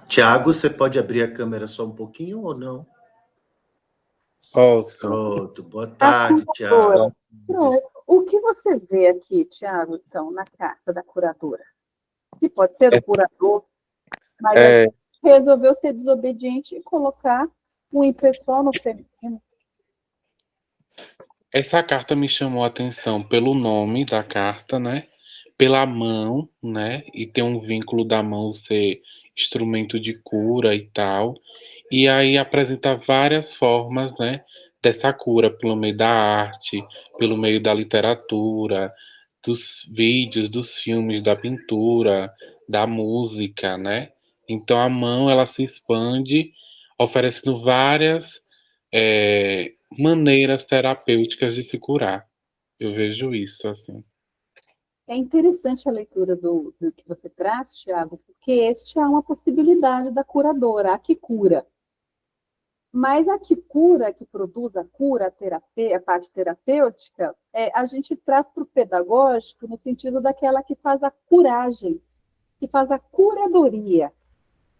Tiago, você pode abrir a câmera só um pouquinho ou não? Posso. Pronto. Boa tarde, Tiago. Pronto. O que você vê aqui, Tiago, então, na carta da curadora? Que pode ser o curador, mas a gente resolveu ser desobediente e colocar o impessoal no feminino. Essa carta me chamou a atenção pelo nome da carta, né? Pela mão, né? E tem um vínculo da mão ser instrumento de cura e tal. E aí apresenta várias formas, né? Dessa cura, pelo meio da arte, pelo meio da literatura, dos vídeos, dos filmes, da pintura, da música, né? Então a mão ela se expande, oferecendo várias maneiras terapêuticas de se curar. Eu vejo isso assim. É interessante a leitura do que você traz, Tiago, porque este é uma possibilidade da curadora, a que cura. Mas a que cura, que produz a cura, a parte terapêutica, a gente traz para o pedagógico no sentido daquela que faz a curagem, que faz a curadoria.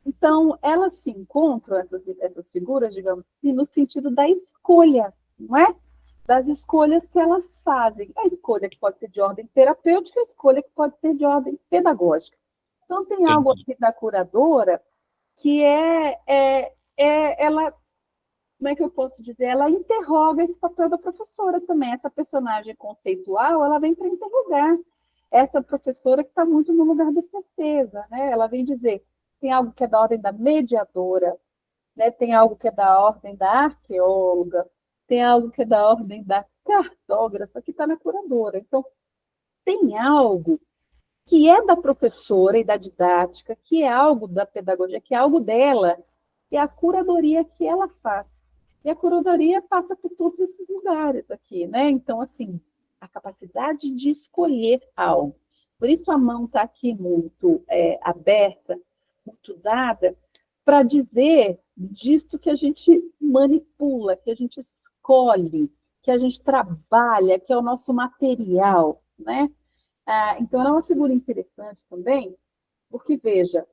Então, elas se encontram, essas figuras, digamos assim, no sentido da escolha, não é? Das escolhas que elas fazem. A escolha que pode ser de ordem terapêutica, a escolha que pode ser de ordem pedagógica. Então, tem algo aqui da curadora que ela, como é que eu posso dizer? Ela interroga esse papel da professora também. Essa personagem conceitual, ela vem para interrogar essa professora que está muito no lugar da certeza, né? Ela vem dizer, tem algo que é da ordem da mediadora, né? Tem algo que é da ordem da arqueóloga, tem algo que é da ordem da cartógrafa, que está na curadora. Então, tem algo que é da professora e da didática, que é algo da pedagogia, que é algo dela, e a curadoria que ela faz. E a curadoria passa por todos esses lugares aqui, né? Então, assim, a capacidade de escolher algo. Por isso a mão está aqui muito aberta, muito dada, para dizer disto que a gente manipula, que a gente escolhe, que a gente trabalha, que é o nosso material, né? Então, ela é uma figura interessante também, porque, veja,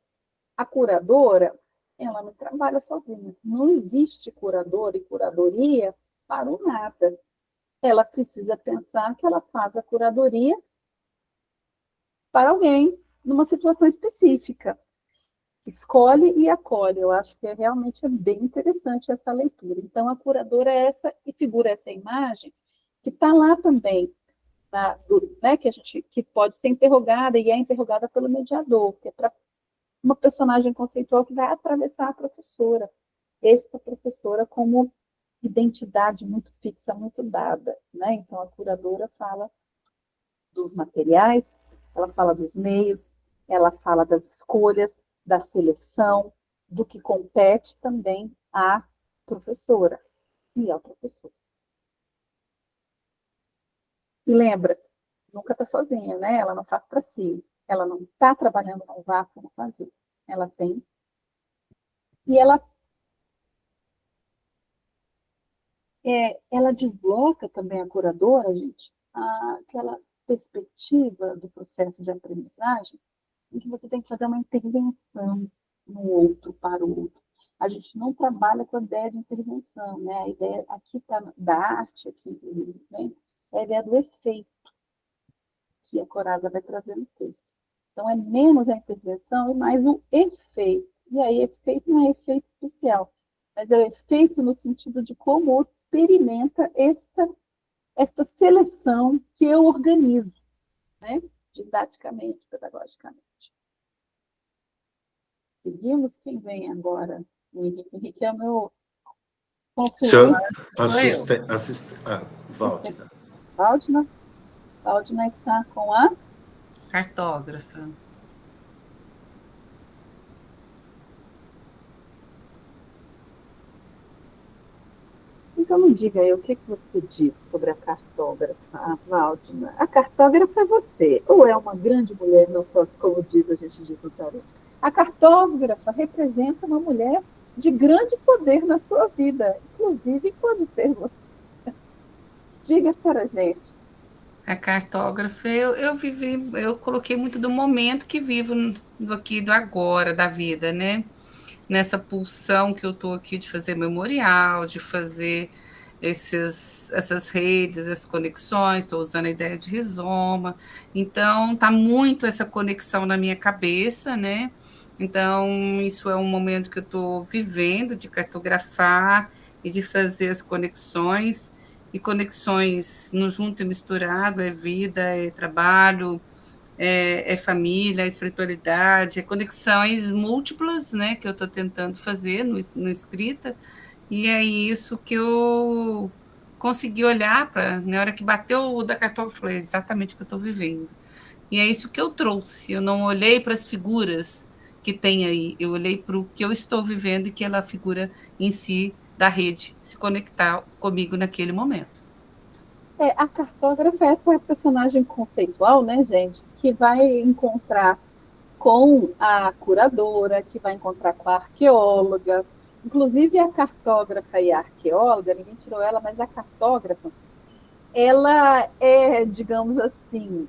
a curadora, ela não trabalha sozinha. Não existe curador e curadoria para o nada. Ela precisa pensar que ela faz a curadoria para alguém, numa situação específica. Escolhe e acolhe. Eu acho que realmente é bem interessante essa leitura. Então, a curadora é essa, e figura essa imagem, que está lá também, né, que pode ser interrogada, e é interrogada pelo mediador, que é para uma personagem conceitual que vai atravessar a professora. Esta professora como identidade muito fixa, muito dada, né? Então, a curadora fala dos materiais, ela fala dos meios, ela fala das escolhas, da seleção, do que compete também à professora e ao professor. E lembra, nunca está sozinha, né? Ela não faz para si, ela não está trabalhando num vácuo no vazio. Ela tem. E ela desloca também a curadora, gente, aquela perspectiva do processo de aprendizagem em que você tem que fazer uma intervenção no outro para o outro. A gente não trabalha com a ideia de intervenção, né? A ideia aqui tá, da arte, aqui, né? É a ideia do efeito que a Coraza vai trazer no texto. Então, é menos a intervenção e mais o efeito. E aí, efeito não é efeito especial, mas é o efeito no sentido de como o outro experimenta esta seleção que eu organizo, né? Didaticamente, pedagogicamente. Seguimos. Quem vem agora? O Henrique. Henrique é o meu consultor. Waldner. Waldner está com a cartógrafa. Então, me diga aí, o que você diz sobre a cartógrafa, Waldner? A cartógrafa é você, ou é uma grande mulher, não só como a gente diz no tarô? A cartógrafa representa uma mulher de grande poder na sua vida, inclusive pode ser você. Diga para a gente. A cartógrafa, eu coloquei muito do momento que vivo aqui, do agora, da vida, né? Nessa pulsão que eu estou aqui de fazer memorial, de fazer essas redes, essas conexões, estou usando a ideia de rizoma. Então, está muito essa conexão na minha cabeça, né? Então, isso é um momento que eu estou vivendo, de cartografar e de fazer as conexões. E conexões no junto e misturado, é vida, é trabalho, é família, é espiritualidade, é conexões múltiplas, né, que eu estou tentando fazer no escrita, e é isso que eu consegui olhar para, na hora que bateu o da cartógrafa, eu falei, exatamente o que eu estou vivendo. E é isso que eu trouxe, eu não olhei para as figuras que tem aí, eu olhei para o que eu estou vivendo e que ela figura em si da rede se conectar comigo naquele momento. A cartógrafa é essa personagem conceitual, né, gente, que vai encontrar com a curadora, que vai encontrar com a arqueóloga. Inclusive, a cartógrafa e a arqueóloga, ninguém tirou ela, mas a cartógrafa, ela é, digamos assim,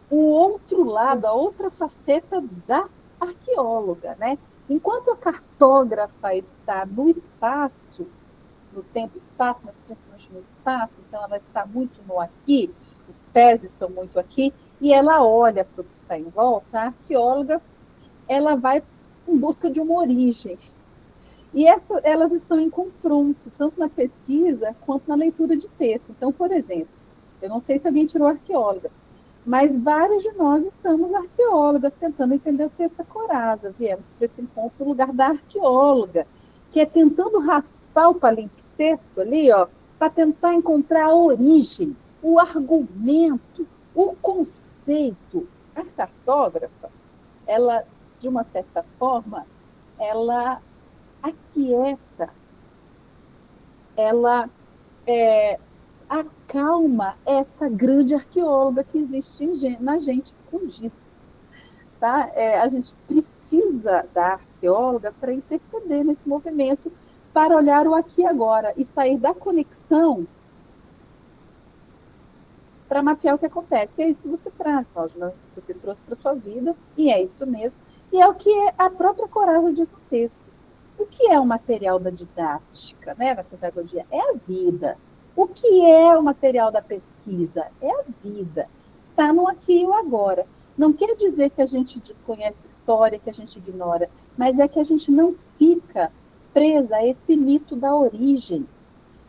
o outro lado, a outra faceta da arqueóloga, né? Enquanto a cartógrafa está no espaço, no tempo e espaço, mas principalmente no espaço, então ela está muito no aqui, os pés estão muito aqui, e ela olha para o que está em volta. A arqueóloga, ela vai em busca de uma origem. E elas estão em confronto, tanto na pesquisa quanto na leitura de texto. Então, por exemplo, eu não sei se alguém tirou arqueóloga, mas vários de nós estamos arqueólogas tentando entender o texto da Coraza. Viemos para esse encontro no lugar da arqueóloga, que é tentando raspar o palimpsesto ali, ó, para tentar encontrar a origem, o argumento, o conceito. A cartógrafa, ela, de uma certa forma, ela aquieta, ela acalma essa grande arqueóloga que existe na gente escondida. tá? A gente precisa da arqueóloga para interceder nesse movimento, para olhar o aqui e agora e sair da conexão para mapear o que acontece. É isso que você traz, Rógila, que você trouxe para sua vida, e é isso mesmo. E é o que é a própria coragem desse texto. O que é o material da didática, né, da pedagogia? É a vida. O que é o material da pesquisa? É a vida. Está no aqui e o agora. Não quer dizer que a gente desconhece história, que a gente ignora, mas é que a gente não fica presa a esse mito da origem,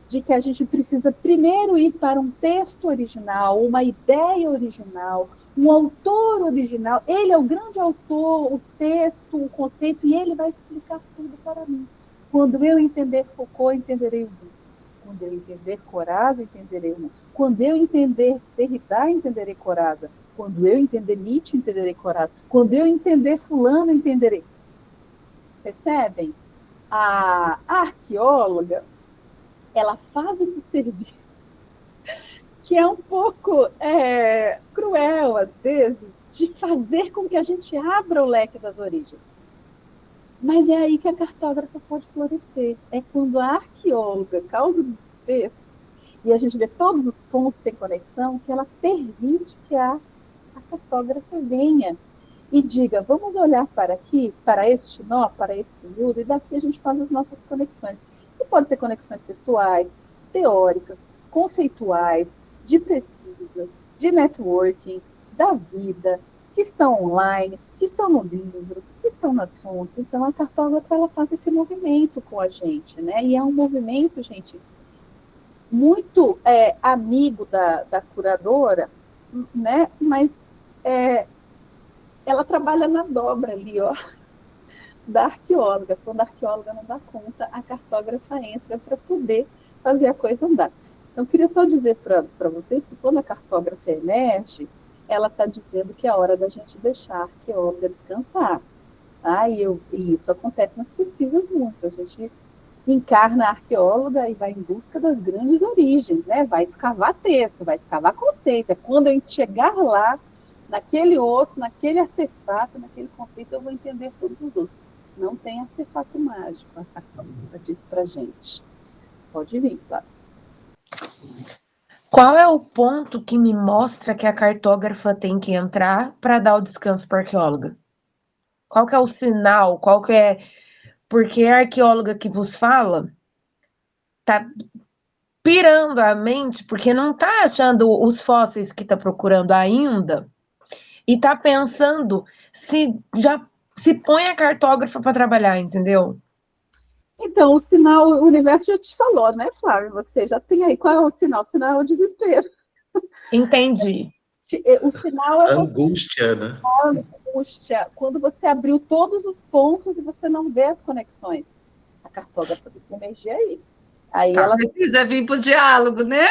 de que a gente precisa primeiro ir para um texto original, uma ideia original, um autor original. Ele é o grande autor, o texto, o conceito, e ele vai explicar tudo para mim. Quando eu entender Foucault, entenderei o mundo. Quando eu entender Corazza, entenderei o mundo. Quando eu entender Derrida, entenderei Corazza. Quando eu entender Nietzsche, entenderei Corazza. Quando eu entender fulano, entenderei. Percebem? A arqueóloga, ela faz esse serviço, que é um pouco cruel, às vezes, de fazer com que a gente abra o leque das origens. Mas é aí que a cartógrafa pode florescer. É quando a arqueóloga causa desespero, e a gente vê todos os pontos sem conexão, que ela permite que a cartógrafa venha e diga, vamos olhar para aqui, para este nó, para este miúdo, e daqui a gente faz as nossas conexões. E pode ser conexões textuais, teóricas, conceituais, de pesquisa, de networking, da vida, que estão online, que estão no livro, que estão nas fontes. Então, a cartógrafa, ela faz esse movimento com a gente, né? E é um movimento, gente, muito amigo da curadora, né? Mas ela trabalha na dobra ali, ó, da arqueóloga. Quando a arqueóloga não dá conta, a cartógrafa entra para poder fazer a coisa andar. Então, eu queria só dizer para vocês que quando a cartógrafa emerge, ela está dizendo que é hora da gente deixar a arqueóloga descansar. Tá? E isso acontece nas pesquisas muito. A gente encarna a arqueóloga e vai em busca das grandes origens, né? Vai escavar texto, vai escavar conceito. É quando eu chegar lá, naquele osso, naquele artefato, naquele conceito, eu vou entender todos os outros. Não tem artefato mágico, a cartógrafa disse para a gente. Pode vir, claro. Qual é o ponto que me mostra que a cartógrafa tem que entrar para dar o descanso para a arqueóloga? Qual que é o sinal? Qual que é... Porque a arqueóloga que vos fala tá pirando a mente, porque não tá achando os fósseis que tá procurando ainda, e tá pensando se põe a cartógrafa para trabalhar, entendeu? Então, o sinal, o universo já te falou, né, Flávia? Você já tem aí. Qual é o sinal? O sinal é o desespero. Entendi. O sinal é angústia, né? Angústia. Quando você abriu todos os pontos e você não vê as conexões. A cartógrafa tem que emergir aí. Aí tá. ela precisa vir para o diálogo, né?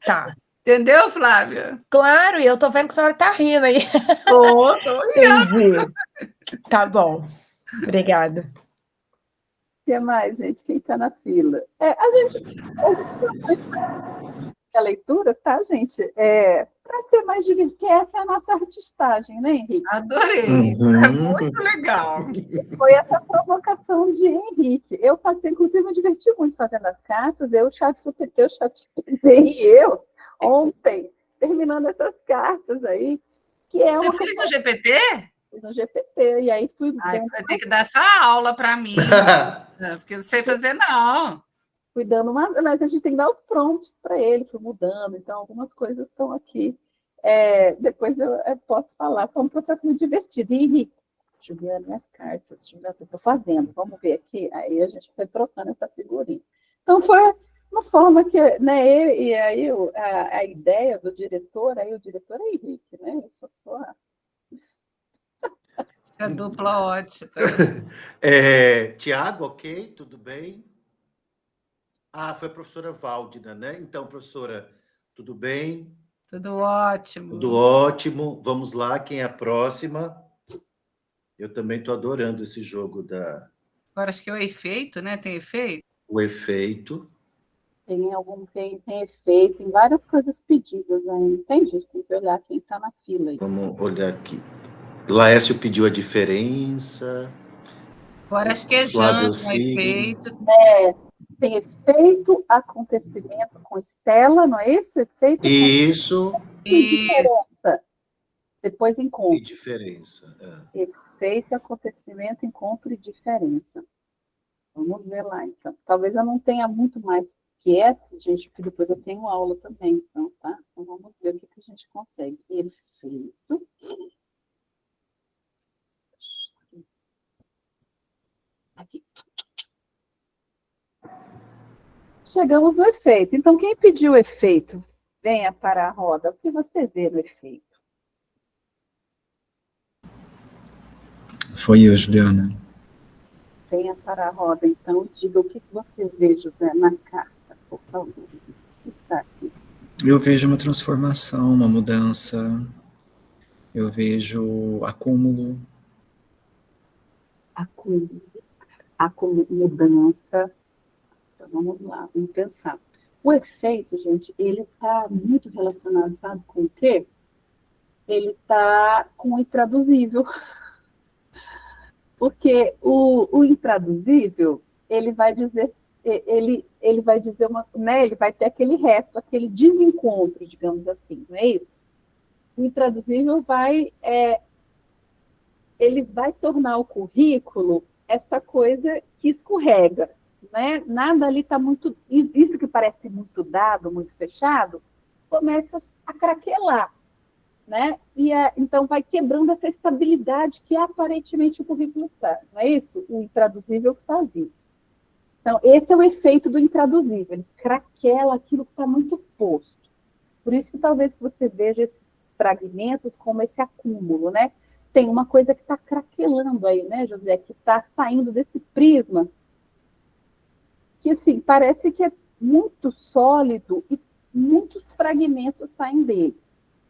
Tá. Entendeu, Flávia? Claro, e eu tô vendo que a senhora tá rindo aí. Tô Entendi. Tá bom. Obrigada. O que mais, gente? Quem está na fila? A gente... A leitura, tá, gente? Para ser mais divertido, essa é a nossa artistagem, né, Henrique? Adorei. É muito legal. Foi essa provocação de Henrique. Eu passei, inclusive, me diverti muito fazendo as cartas. Eu, o ChatGPT e eu, ontem, terminando essas cartas aí. Que é Você fez no GPT? Fiz no GPT, e aí fui... Você vai ter que dar essa aula para mim, porque não sei fazer, não. Fui dando mas a gente tem que dar os prompts para ele, fui mudando, então algumas coisas estão aqui. Depois eu posso falar, foi um processo muito divertido. E Henrique, Juliana, minhas cartas, Juliana, eu estou fazendo, vamos ver aqui. Aí a gente foi trocando essa figurinha. Então foi uma forma que, né, e aí a ideia do diretor, aí o diretor é Henrique, né? Eu sou só... Essa dupla ótima. Tiago, ok? Tudo bem? Foi a professora Váldina, né? Então, professora, tudo bem? Tudo ótimo. Tudo ótimo. Vamos lá, quem é a próxima? Eu também estou adorando esse jogo da... Agora acho que é o efeito, né? Tem efeito? O efeito. Tem efeito, tem várias coisas pedidas ainda. Tem, gente, tem que olhar quem está na fila aí. Vamos olhar aqui. Laércio pediu a diferença. Agora acho que é Flávio Jane, um efeito. Tem efeito, acontecimento com Estela, não é isso? Efeito, Isso. e diferença. Depois encontro. E diferença. Efeito, acontecimento, encontro e diferença. Vamos ver lá, então. Talvez eu não tenha muito mais que essa, gente, porque depois eu tenho aula também, então, tá? Então vamos ver o que a gente consegue. Efeito. Aqui. Chegamos no efeito. Então, quem pediu o efeito? Venha para a roda. O que você vê no efeito? Foi eu, Juliana. Venha para a roda, então, diga o que você vê, José, na carta, por favor. O que está aqui? Eu vejo uma transformação, uma mudança. Eu vejo acúmulo. Acúmulo, mudança. Então, vamos lá, vamos pensar. O efeito, gente, ele está muito relacionado, sabe com o quê? Ele está com o intraduzível. Porque o intraduzível, ele vai dizer né, ele vai ter aquele resto, aquele desencontro, digamos assim, não é isso? O intraduzível ele vai tornar o currículo essa coisa que escorrega, né? Nada ali está muito, isso que parece muito dado, muito fechado, começa a craquelar, né? Então vai quebrando essa estabilidade que aparentemente o currículo está, não é isso? O intraduzível faz isso. Então, esse é o efeito do intraduzível, ele craquela aquilo que está muito posto. Por isso que talvez você veja esses fragmentos como esse acúmulo, né? Tem uma coisa que está craquelando aí, né, José? Que está saindo desse prisma, que, assim, parece que é muito sólido e muitos fragmentos saem dele.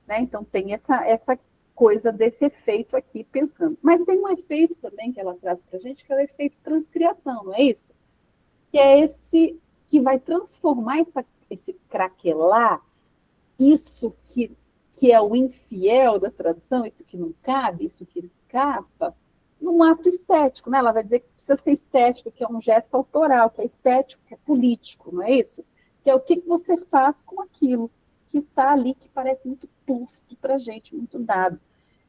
Né? Então, tem essa coisa desse efeito aqui, pensando. Mas tem um efeito também que ela traz para a gente, que é o efeito transcriação, não é isso? Que é esse que vai transformar esse craquelar, isso que é o infiel da tradução, isso que não cabe, isso que escapa, num ato estético. Né? Ela vai dizer que precisa ser estético, que é um gesto autoral, que é estético, que é político, não é isso? Que é o que você faz com aquilo que está ali, que parece muito posto para a gente, muito dado.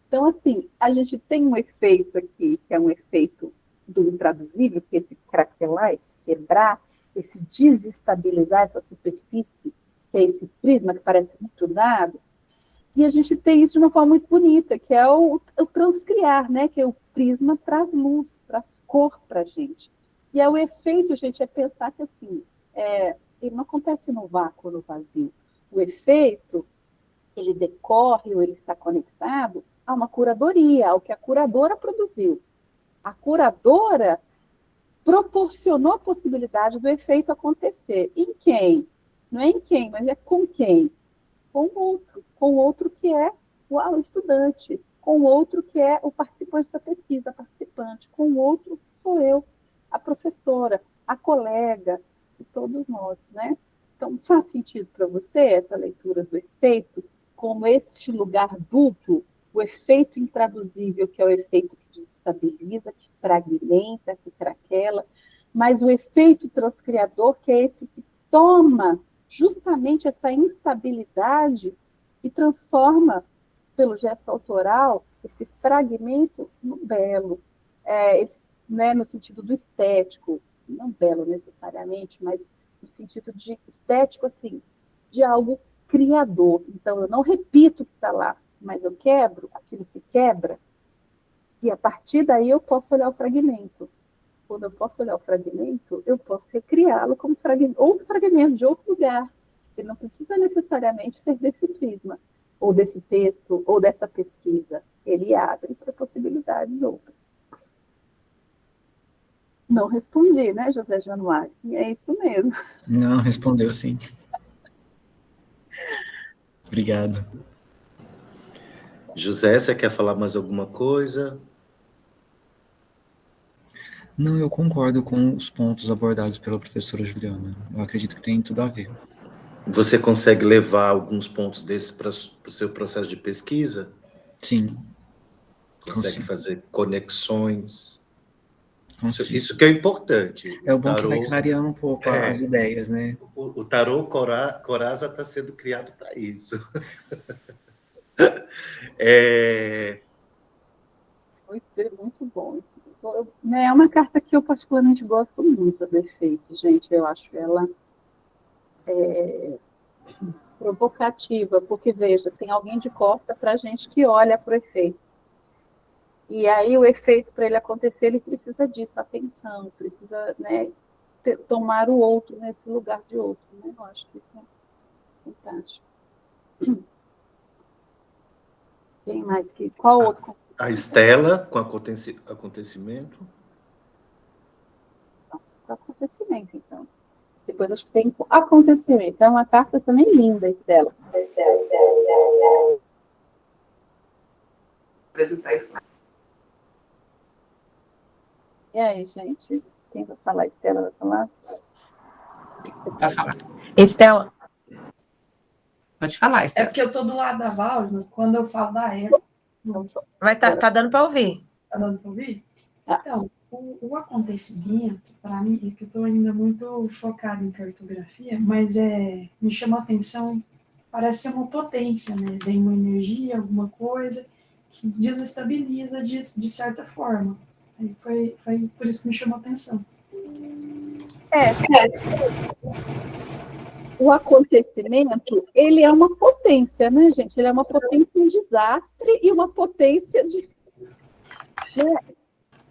Então, assim, a gente tem um efeito aqui, que é um efeito do intraduzível, que é esse craquelar, esse quebrar, esse desestabilizar essa superfície, que é esse prisma que parece muito dado, e a gente tem isso de uma forma muito bonita, que é o transcriar, né? Que é o prisma traz luz, traz cor para a gente. E é o efeito, gente, é pensar que assim, ele não acontece no vácuo, no vazio. O efeito, ele decorre ou ele está conectado a uma curadoria, ao que a curadora produziu. A curadora proporcionou a possibilidade do efeito acontecer. Em quem? Não é em quem, mas é com quem? Com o outro que é o estudante, com o outro que é o participante da pesquisa, participante, com o outro que sou eu, a professora, a colega, e todos nós, né? Então, faz sentido para você essa leitura do efeito como este lugar duplo, o efeito intraduzível, que é o efeito que desestabiliza, que fragmenta, que craquela, mas o efeito transcriador, que é esse que toma justamente essa instabilidade e transforma, pelo gesto autoral, esse fragmento no belo, né, no sentido do estético, não belo necessariamente, mas no sentido de estético, assim, de algo criador. Então, eu não repito o que está lá, mas eu quebro, aquilo se quebra, e a partir daí eu posso olhar o fragmento. Quando eu posso olhar o fragmento, eu posso recriá-lo como outro fragmento de outro lugar. Ele não precisa necessariamente ser desse prisma, ou desse texto, ou dessa pesquisa. Ele abre para possibilidades outras. Não respondi, né, José Januário? E é isso mesmo. Não, respondeu sim. Obrigado. José, você quer falar mais alguma coisa? Não, eu concordo com os pontos abordados pela professora Juliana. Eu acredito que tem tudo a ver. Você consegue levar alguns pontos desses para o seu processo de pesquisa? Sim. consegue Consigo. fazer conexões. Consigo. Isso que é importante. É o bom que vai clareando um pouco É. as ideias, né? O tarô Coraza está sendo criado para isso. Muito bom. É uma carta que eu particularmente gosto muito do efeito, gente. Eu acho ela provocativa, porque, veja, tem alguém de costa para a gente que olha para o efeito. E aí o efeito, para ele acontecer, ele precisa disso, atenção, precisa, né, tomar o outro nesse lugar de outro. Né? Eu acho que isso é fantástico. Quem mais que... Qual outro? A Estela, com acontecimento. Acontecimento, então. Depois acho que tem acontecimento. É uma carta também linda, Estela. E aí, gente? Quem vai falar? Estela vai falar? Vai falar. Estela. Pode falar, Estela. É porque eu tô do lado da Valsna, quando eu falo da Eva. Mas tá dando para ouvir. Tá dando para ouvir? Então, o acontecimento, para mim, é que eu estou ainda muito focada em cartografia, mas me chamou a atenção, parece ser uma potência, né? Vem uma energia, alguma coisa que desestabiliza de certa forma. Aí foi por isso que me chamou a atenção. O acontecimento, ele é uma potência, né, gente? Ele é uma potência em desastre e uma potência de... Né?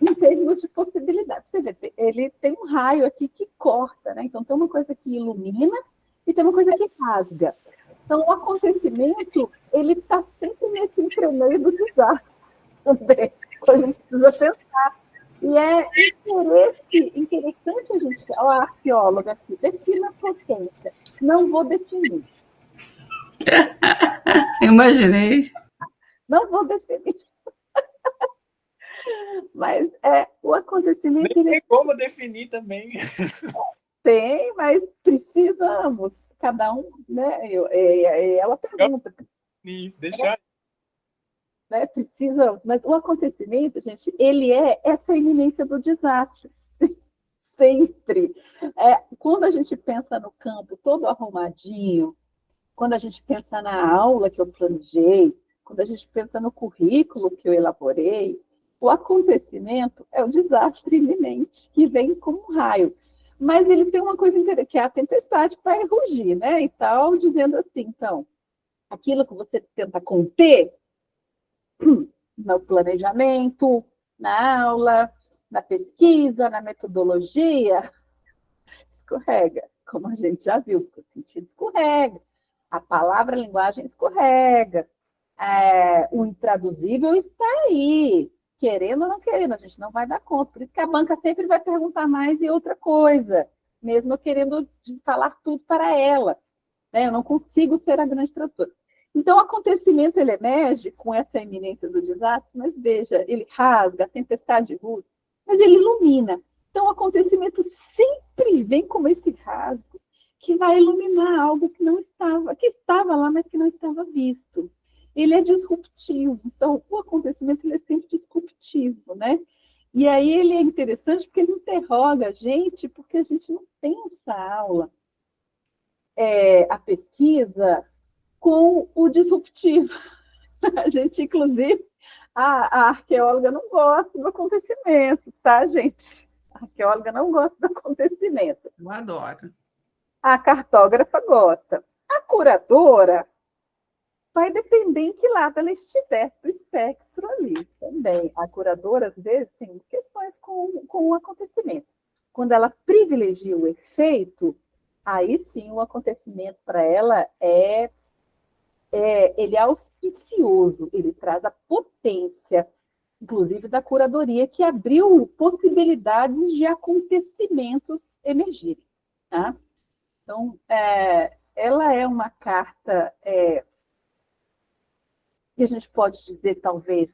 Em termos de possibilidade. Você vê, ele tem um raio aqui que corta, né? Então tem uma coisa que ilumina e tem uma coisa que rasga. Então o acontecimento, ele está sempre nesse entremeio do desastre também. A gente precisa pensar. E é interessante a gente... Ó, a arqueóloga aqui, defina a potência. Não vou definir. Imaginei. Não vou definir. Mas o acontecimento... Nem tem como definir também. Tem, mas precisamos. Cada um, né? Ela pergunta. Deixar. Né, precisamos. Mas o acontecimento, gente, ele é essa iminência do desastre. Sempre. Quando a gente pensa no campo todo arrumadinho, quando a gente pensa na aula que eu planejei, quando a gente pensa no currículo que eu elaborei, o acontecimento é o desastre iminente, que vem como um raio. Mas ele tem uma coisa interessante, que é a tempestade que vai rugir, né? E tal, dizendo assim, então, aquilo que você tenta conter no planejamento, na aula, na pesquisa, na metodologia, escorrega, como a gente já viu, porque o sentido escorrega, a palavra, a linguagem escorrega, o intraduzível está aí, querendo ou não querendo, a gente não vai dar conta. Por isso que a banca sempre vai perguntar mais e outra coisa, mesmo eu querendo falar tudo para ela. Né? Eu não consigo ser a grande tradutora. Então, o acontecimento, ele emerge com essa iminência do desastre, mas veja, ele rasga, a tempestade rude, mas ele ilumina. Então, o acontecimento sempre vem como esse rasgo, que vai iluminar algo que estava lá, mas que não estava visto. Ele é disruptivo. Então, o acontecimento ele é sempre disruptivo, né? E aí ele é interessante porque ele interroga a gente, porque a gente não pensa a aula, a pesquisa, com o disruptivo. A gente, inclusive, a arqueóloga não gosta do acontecimento, tá, gente? A arqueóloga não gosta do acontecimento. Eu adoro. A cartógrafa gosta. A curadora vai depender em que lado ela estiver do espectro ali também. A curadora, às vezes, tem questões com o acontecimento. Quando ela privilegia o efeito, aí sim o acontecimento para ela ele é auspicioso, ele traz a potência, inclusive da curadoria, que abriu possibilidades de acontecimentos emergirem. Tá? Então, ela é uma carta que a gente pode dizer, talvez,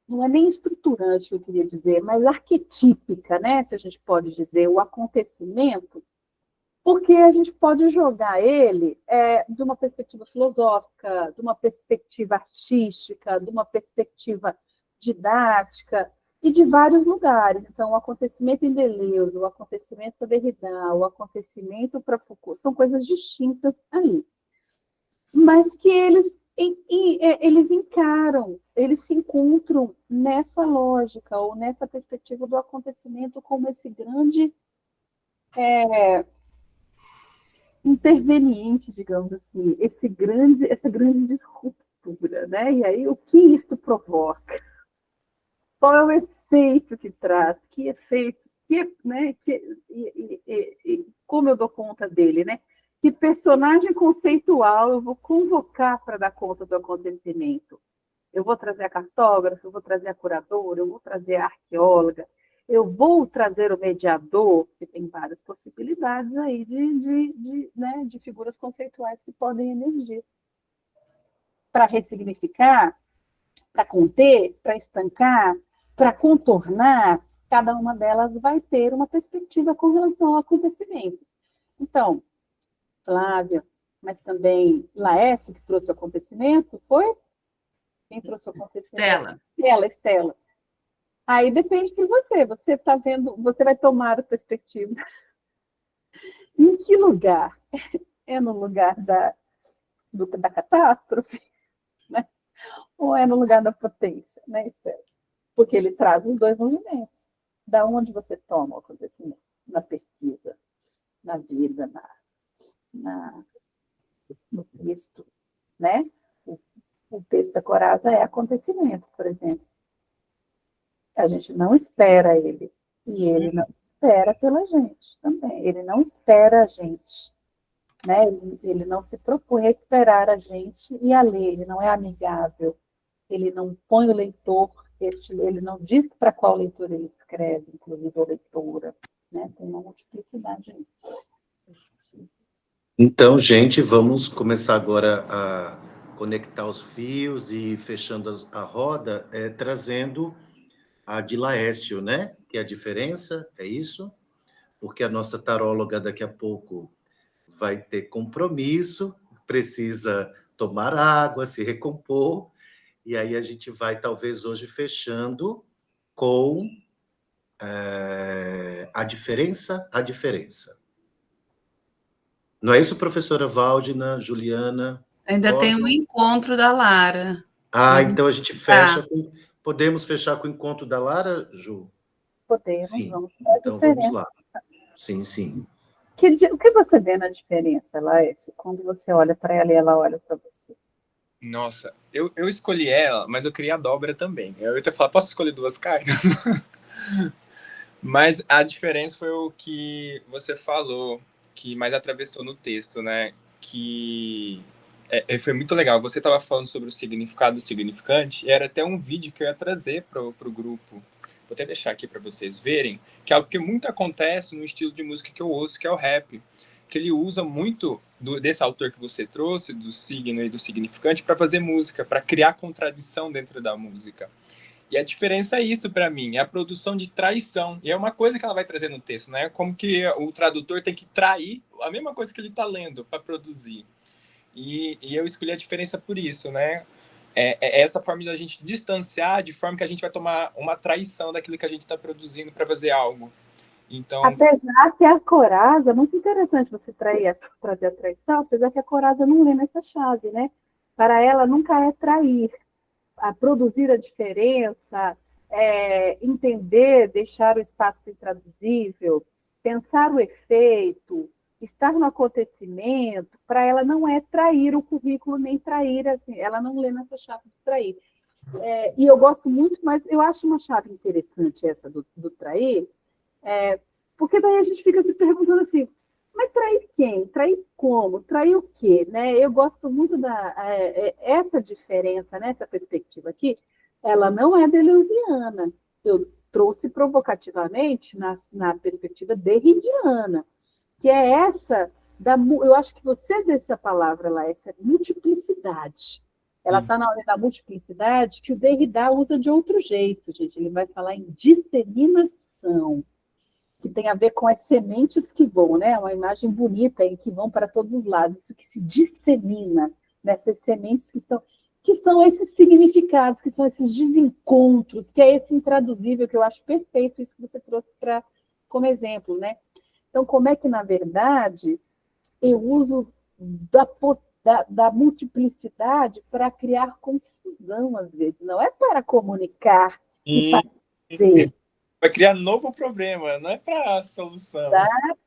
não é nem estruturante, eu queria dizer, mas arquetípica, né? Se a gente pode dizer, o acontecimento, Porque a gente pode jogar ele de uma perspectiva filosófica, de uma perspectiva artística, de uma perspectiva didática, e de vários lugares. Então, o acontecimento em Deleuze, o acontecimento para Derrida, o acontecimento para Foucault, são coisas distintas aí. Mas que eles encaram, eles se encontram nessa lógica, ou nessa perspectiva do acontecimento como esse grande interveniente, digamos assim, essa grande disruptura, né? E aí, o que isto provoca? Qual é o efeito que traz? Que efeitos? Né? Como eu dou conta dele, né? Que personagem conceitual eu vou convocar para dar conta do acontecimento? Eu vou trazer a cartógrafa, eu vou trazer a curadora, eu vou trazer a arqueóloga, eu vou trazer o mediador, que tem várias possibilidades aí de figuras conceituais que podem emergir. Para ressignificar, para conter, para estancar, para contornar, cada uma delas vai ter uma perspectiva com relação ao acontecimento. Então, Flávia, mas também Laércio, que trouxe o acontecimento, foi? Quem trouxe o acontecimento? Estela. Aí depende de você. Você está vendo, você vai tomar a perspectiva. Em que lugar? É no lugar da catástrofe? Né? Ou é no lugar da potência? Né, Estela? Porque ele traz os dois movimentos. Da onde você toma o acontecimento? Na pesquisa, na vida, no texto, né? O texto da Coraza é acontecimento, por exemplo. A gente não espera ele, e ele não espera pela gente também. Ele não espera a gente, né? Ele não se propõe a esperar a gente e a ler. Ele não é amigável. Ele não põe o leitor, ele não diz para qual leitor ele escreve, inclusive a leitora, né? Tem uma multiplicidade aí. Então, gente, vamos começar agora a conectar os fios e fechando a roda, trazendo a de Laércio, né? Que é a diferença, é isso? Porque a nossa taróloga daqui a pouco vai ter compromisso, precisa tomar água, se recompor, e aí a gente vai, talvez, hoje fechando com a diferença. Não é isso, professora Valdina, Juliana? Ainda tem um encontro da Lara. Então a gente fecha Podemos fechar com o encontro da Lara, Ju? Podemos, sim. Vamos. Então vamos lá. Sim. O que você vê na diferença, Laércio, quando você olha para ela e ela olha para você? Nossa, eu escolhi ela, mas eu queria a dobra também. Eu ia até falar, posso escolher duas cartas? Mas a diferença foi o que você falou, que mais atravessou no texto, né? Que foi muito legal. Você estava falando sobre o significado do significante, e era até um vídeo que eu ia trazer para o grupo. Vou até deixar aqui para vocês verem, que é algo que muito acontece no estilo de música que eu ouço, que é o rap. Que ele usa muito desse autor que você trouxe, do signo e do significante, para fazer música, para criar contradição dentro da música. E a diferença é isso para mim, é a produção de traição. E é uma coisa que ela vai trazer no texto, né? Como que o tradutor tem que trair a mesma coisa que ele está lendo para produzir. E eu escolhi a diferença por isso, né? É essa forma de a gente distanciar, de forma que a gente vai tomar uma traição daquilo que a gente está produzindo para fazer algo. Então... Apesar que a Coraza, é muito interessante você trazer a traição, apesar que a Coraza não lê nessa chave, né? Para ela nunca é trair. A produzir a diferença, entender, deixar o espaço intraduzível, pensar o efeito, estar no acontecimento, para ela não é trair o currículo, nem trair, assim, ela não lê nessa chave de trair. E eu gosto muito, mas eu acho uma chave interessante essa do trair, porque daí a gente fica se perguntando assim, mas trair quem? Trair como? Trair o quê? Né? Eu gosto muito essa diferença, né? Essa perspectiva aqui, ela não é deleuziana. Eu trouxe provocativamente na perspectiva derridiana, que é essa eu acho que você desse a palavra lá, essa multiplicidade. Ela está na hora da multiplicidade que o Derrida usa de outro jeito, gente. Ele vai falar em disseminação. que tem a ver com as sementes que voam, né? Uma imagem bonita e que vão para todos os lados, isso que se dissemina nessas sementes que são esses significados, que são esses desencontros, que é esse intraduzível, que eu acho perfeito isso que você trouxe como exemplo, né? Então, como é que, na verdade, eu uso da multiplicidade para criar confusão, às vezes. Não é para comunicar e para dizer. Para criar novo problema, não é para solução.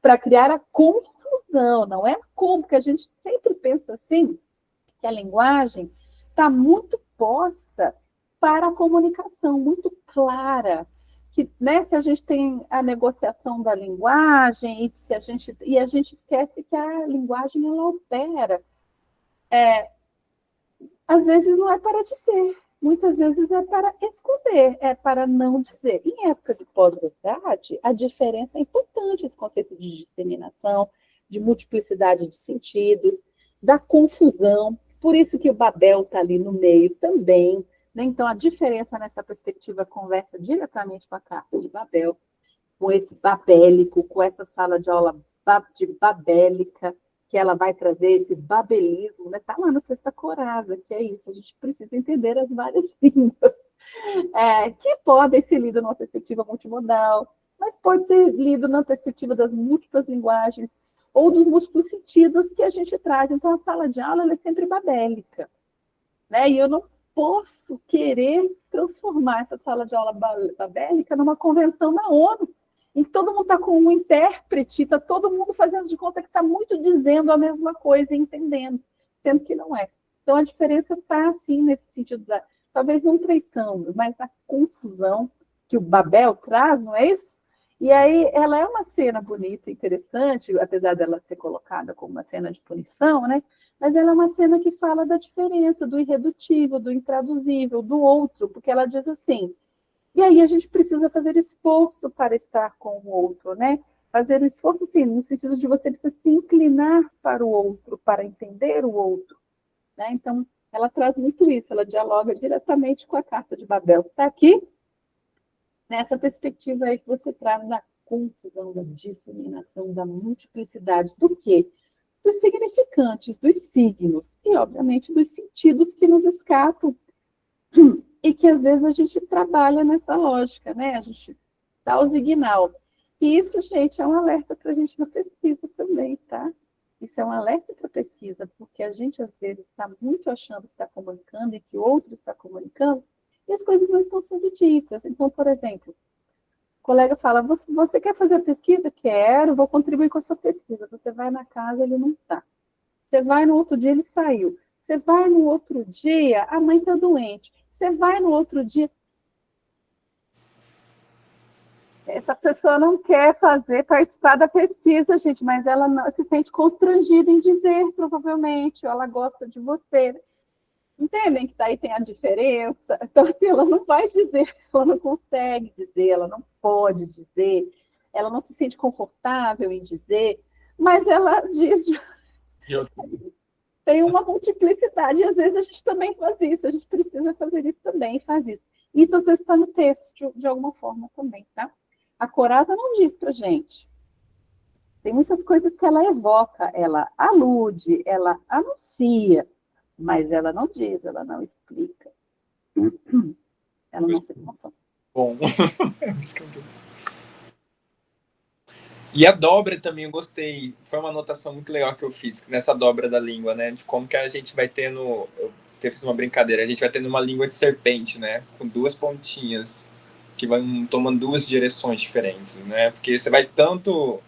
Para criar a confusão, não é como, porque a gente sempre pensa assim, que a linguagem está muito posta para a comunicação, muito clara. Que, né, se a gente tem a negociação da linguagem e a gente esquece que a linguagem ela opera. Às vezes não é para dizer, muitas vezes é para esconder, é para não dizer. Em época de pós-verdade, a diferença é importante, esse conceito de disseminação, de multiplicidade de sentidos, da confusão. Por isso que o Babel está ali no meio também. Né? Então, a diferença nessa perspectiva conversa diretamente com a carta de Babel, com esse babélico, com essa sala de aula de babélica, que ela vai trazer esse babelismo, né? Tá lá no Sexta Corada, que é isso, a gente precisa entender as várias línguas, que podem ser lidas numa perspectiva multimodal, mas pode ser lido na perspectiva das múltiplas linguagens, ou dos múltiplos sentidos que a gente traz. Então, a sala de aula ela é sempre babélica, né? E eu não posso querer transformar essa sala de aula babélica numa convenção na ONU, em que todo mundo está com um intérprete, está todo mundo fazendo de conta que está muito dizendo a mesma coisa e entendendo, sendo que não é. Então, a diferença está, assim, nesse sentido, talvez não traição, mas a confusão que o Babel traz, não é isso? E aí, ela é uma cena bonita, interessante, apesar dela ser colocada como uma cena de punição, né? Mas ela é uma cena que fala da diferença, do irredutível, do intraduzível, do outro, porque ela diz assim, e aí a gente precisa fazer esforço para estar com o outro, né? Fazer um esforço, sim, no sentido de você precisa se inclinar para o outro, para entender o outro, né? Então, ela traz muito isso, ela dialoga diretamente com a Carta de Babel, que está aqui, nessa perspectiva aí que você traz da confusão, da disseminação, da multiplicidade, do quê? Dos significantes, dos signos, e, obviamente, dos sentidos que nos escapam, e que às vezes a gente trabalha nessa lógica, né? A gente dá o signal. E isso, gente, é um alerta para a gente na pesquisa também, tá? Isso é um alerta para a pesquisa, porque a gente às vezes está muito achando que está comunicando e que o outro está comunicando, e as coisas não estão sendo ditas. Então, por exemplo, o colega fala, você quer fazer a pesquisa? Quero, vou contribuir com a sua pesquisa. Você vai na casa, ele não está. Você vai no outro dia, ele saiu. Você vai no outro dia, a mãe está doente. Você vai no outro dia. Essa pessoa não quer participar da pesquisa, gente, mas ela não, se sente constrangida em dizer, provavelmente, ou ela gosta de você. Entendem que daí tem a diferença? Então, assim, ela não vai dizer, ela não consegue dizer, ela não pode dizer, ela não se sente confortável em dizer, mas ela diz. Tem uma multiplicidade, e às vezes a gente também faz isso, a gente precisa fazer isso também, e faz isso. Isso às vezes está no texto, de alguma forma também, tá? A Corada não diz pra gente. Tem muitas coisas que ela evoca, ela alude, ela anuncia, mas ela não diz, ela não explica. Ela não se conta. Bom, e a dobra também, eu gostei. Foi uma anotação muito legal que eu fiz nessa dobra da língua, né? De como que a gente vai tendo... Eu fiz uma brincadeira. A gente vai tendo uma língua de serpente, né? Com duas pontinhas que vão tomando duas direções diferentes, né? Porque você vai tanto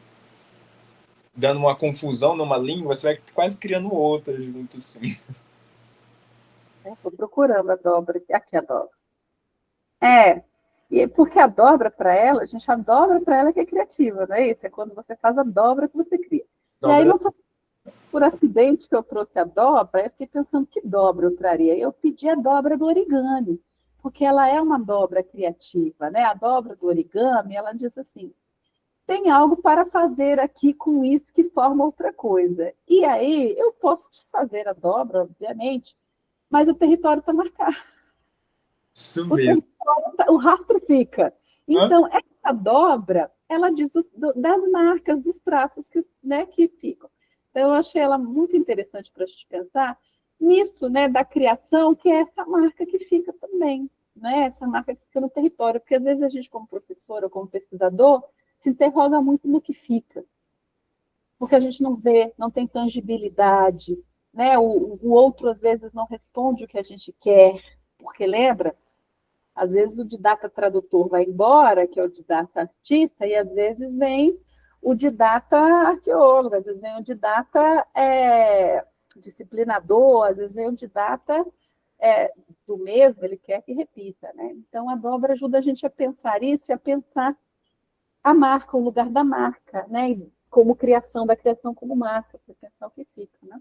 dando uma confusão numa língua, você vai quase criando outra junto, assim. Estou procurando a dobra. Aqui a dobra. E porque a dobra para ela, a gente, a dobra para ela que é criativa, não é isso? É quando você faz a dobra que você cria. Dobra. E aí, não foi por acidente que eu trouxe a dobra, eu fiquei pensando que dobra eu traria. Eu pedi a dobra do origami, porque ela é uma dobra criativa, né? A dobra do origami, ela diz assim, tem algo para fazer aqui com isso que forma outra coisa. E aí, eu posso desfazer a dobra, obviamente, mas o território está marcado. Isso mesmo. O rastro fica. Então, essa dobra, ela diz das marcas, dos traços que, né, que ficam. Então, eu achei ela muito interessante para a gente pensar nisso, né, da criação, que é essa marca que fica também, né, essa marca que fica no território, porque às vezes a gente, como professor ou como pesquisador, se interroga muito no que fica, porque a gente não vê, não tem tangibilidade, né, o outro às vezes não responde o que a gente quer, porque lembra, às vezes o didata tradutor vai embora, que é o didata artista, e às vezes vem o didata arqueólogo, às vezes vem o didata disciplinador, às vezes vem o didata do mesmo, ele quer que repita, né? Então, a dobra ajuda a gente a pensar isso e a pensar a marca, o lugar da marca, né? E como criação, da criação como marca, para pensar o que fica, né?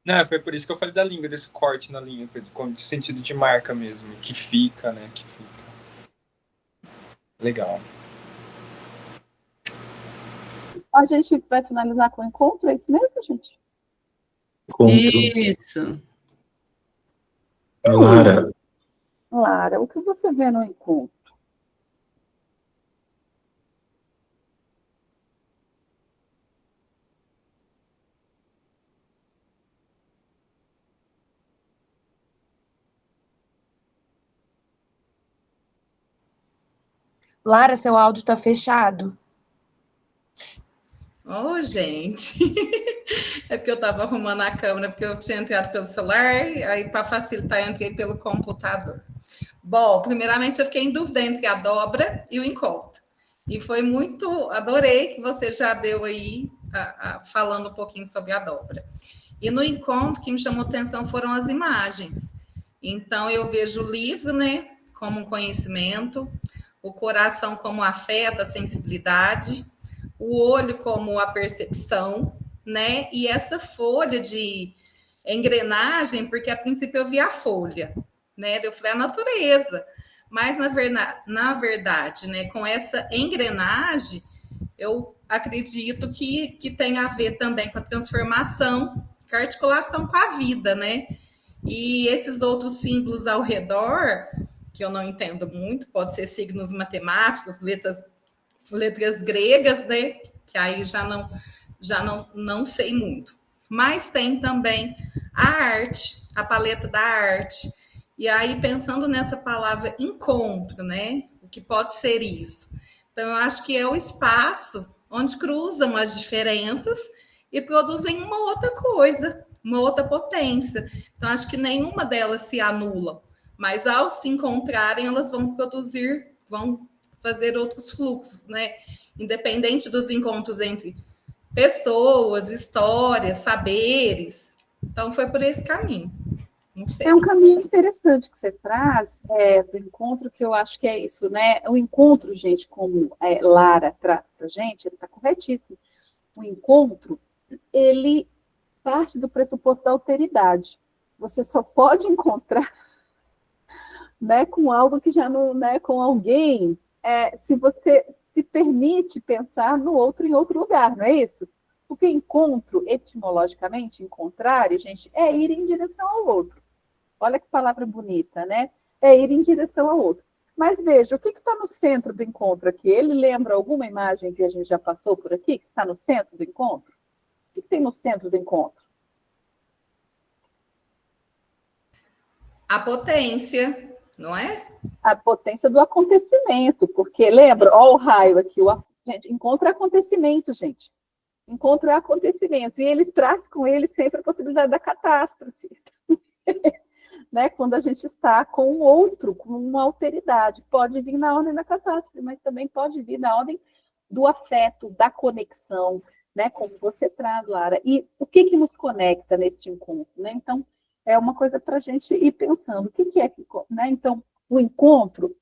Não, foi por isso que eu falei da língua, desse corte na língua, com sentido de marca mesmo, que fica, né? Que fica. Legal. A gente vai finalizar com o encontro, é isso mesmo, gente? Isso. Lara. Lara, o que você vê no encontro? Lara, seu áudio está fechado. Ô, gente, é porque eu estava arrumando a câmera, porque eu tinha entrado pelo celular, aí para facilitar eu entrei pelo computador. Bom, primeiramente eu fiquei em dúvida entre a dobra e o encontro. E foi muito, adorei que você já deu aí, falando um pouquinho sobre a dobra. E no encontro, o que me chamou atenção foram as imagens. Então, eu vejo o livro, né, como um conhecimento, o coração como afeto, a sensibilidade, o olho como a percepção, né? E essa folha de engrenagem, porque a princípio eu vi a folha, né? Eu falei a natureza, mas na verdade, né? Com essa engrenagem, eu acredito que tem a ver também com a transformação, com a articulação com a vida, né? E esses outros símbolos ao redor, que eu não entendo muito, pode ser signos matemáticos, letras gregas, né? Que aí já não sei muito. Mas tem também a arte, a paleta da arte. E aí, pensando nessa palavra encontro, né? O que pode ser isso? Então, eu acho que é o espaço onde cruzam as diferenças e produzem uma outra coisa, uma outra potência. Então, acho que nenhuma delas se anula, mas ao se encontrarem, elas vão produzir, vão fazer outros fluxos, né? Independente dos encontros entre pessoas, histórias, saberes. Então, foi por esse caminho. Não sei. É um caminho interessante que você traz do encontro, que eu acho que é isso, né? O encontro, gente, como Lara traz para a gente, ele está corretíssimo. O encontro, ele parte do pressuposto da alteridade. Você só pode encontrar, né, com algo que já não, né, com alguém, se você se permite pensar no outro em outro lugar, não é isso? Porque encontro, etimologicamente, encontrar, gente, é ir em direção ao outro. Olha que palavra bonita, né? É ir em direção ao outro. Mas veja, o que está no centro do encontro aqui? Ele lembra alguma imagem que a gente já passou por aqui, que está no centro do encontro? O que tem no centro do encontro? A potência, não é? A potência do acontecimento, porque lembra, olha o raio aqui, gente, encontro é acontecimento, gente. Encontro é acontecimento, e ele traz com ele sempre a possibilidade da catástrofe. Né? Quando a gente está com o outro, com uma alteridade. Pode vir na ordem da catástrofe, mas também pode vir na ordem do afeto, da conexão, né? Como você traz, Lara. E o que nos conecta nesse encontro? Né? Então, é uma coisa para a gente ir pensando. O que é que... Né? Então, o encontro,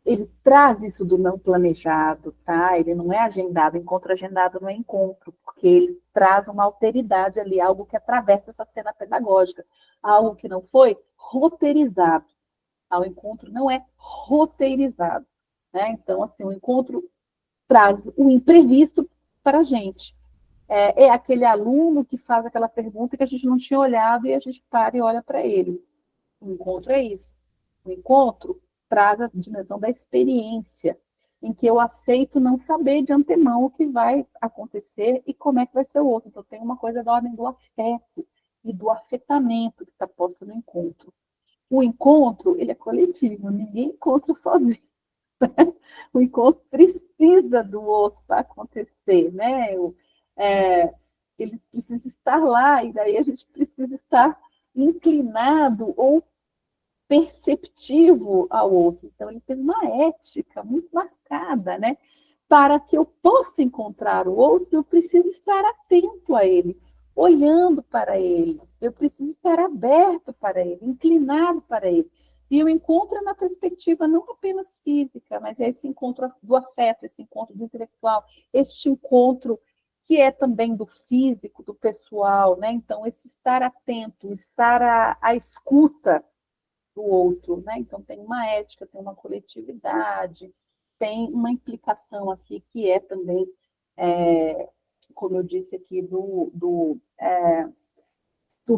ele traz isso do não planejado, tá? Ele não é agendado, encontro agendado não é encontro, porque ele traz uma alteridade ali, algo que atravessa essa cena pedagógica, algo que não foi roteirizado. O encontro não é roteirizado, né? Então, assim, o encontro traz o imprevisto para a gente. É aquele aluno que faz aquela pergunta que a gente não tinha olhado e a gente para e olha para ele. O encontro é isso. O encontro traz a dimensão da experiência, em que eu aceito não saber de antemão o que vai acontecer e como é que vai ser o outro. Então, tem uma coisa da ordem do afeto e do afetamento que está posta no encontro. O encontro, ele é coletivo, ninguém encontra sozinho. O encontro precisa do outro para acontecer, né? Ele precisa estar lá, e daí a gente precisa estar inclinado ou perceptivo ao outro. Então, ele tem uma ética muito marcada, né? Para que eu possa encontrar o outro, eu preciso estar atento a ele, olhando para ele. Eu preciso estar aberto para ele, inclinado para ele. E o encontro é na perspectiva não apenas física, mas é esse encontro do afeto, esse encontro do intelectual, este encontro que é também do físico, do pessoal, né? Então, esse estar atento, estar à escuta do outro, né? Então, tem uma ética, tem uma coletividade, tem uma implicação aqui que é também, como eu disse aqui, do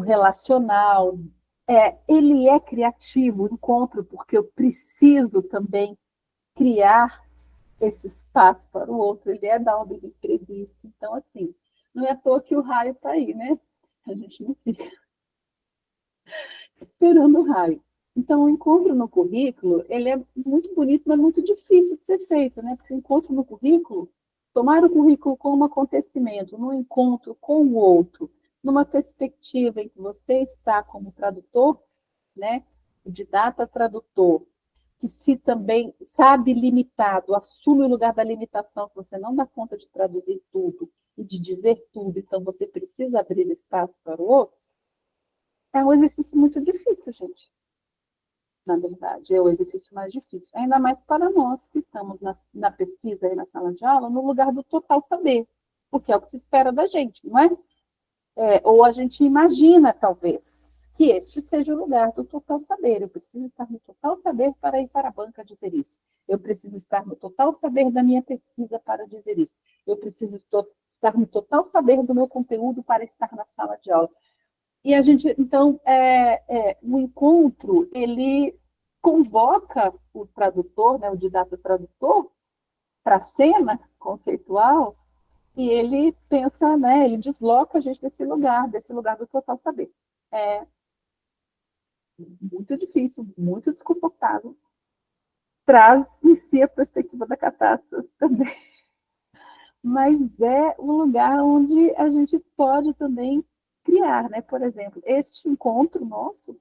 relacional. Ele é criativo, o encontro, porque eu preciso também criar esse espaço para o outro, ele é da ordem do imprevisto. Então, assim, não é à toa que o raio está aí, né? A gente não fica esperando o raio. Então, o encontro no currículo, ele é muito bonito, mas muito difícil de ser feito, né? Porque o encontro no currículo, tomar o currículo como acontecimento, no encontro com o outro, numa perspectiva em que você está como tradutor, né? O didata tradutor, que se também sabe limitado, assume o lugar da limitação, que você não dá conta de traduzir tudo e de dizer tudo, então você precisa abrir espaço para o outro, é um exercício muito difícil, gente. Na verdade, é o exercício mais difícil. Ainda mais para nós que estamos na pesquisa e na sala de aula, no lugar do total saber, porque é o que se espera da gente, não é? Ou a gente imagina, talvez, que este seja o lugar do total saber. Eu preciso estar no total saber para ir para a banca dizer isso. Eu preciso estar no total saber da minha pesquisa para dizer isso. Eu preciso estar no total saber do meu conteúdo para estar na sala de aula. E a gente, então, o encontro, ele convoca o tradutor, né, o didata tradutor, para a cena conceitual, e ele pensa, né, ele desloca a gente desse lugar do total saber. É muito difícil, muito desconfortável. Traz em si a perspectiva da catástrofe também. Mas é um lugar onde a gente pode também criar, né? Por exemplo, este encontro nosso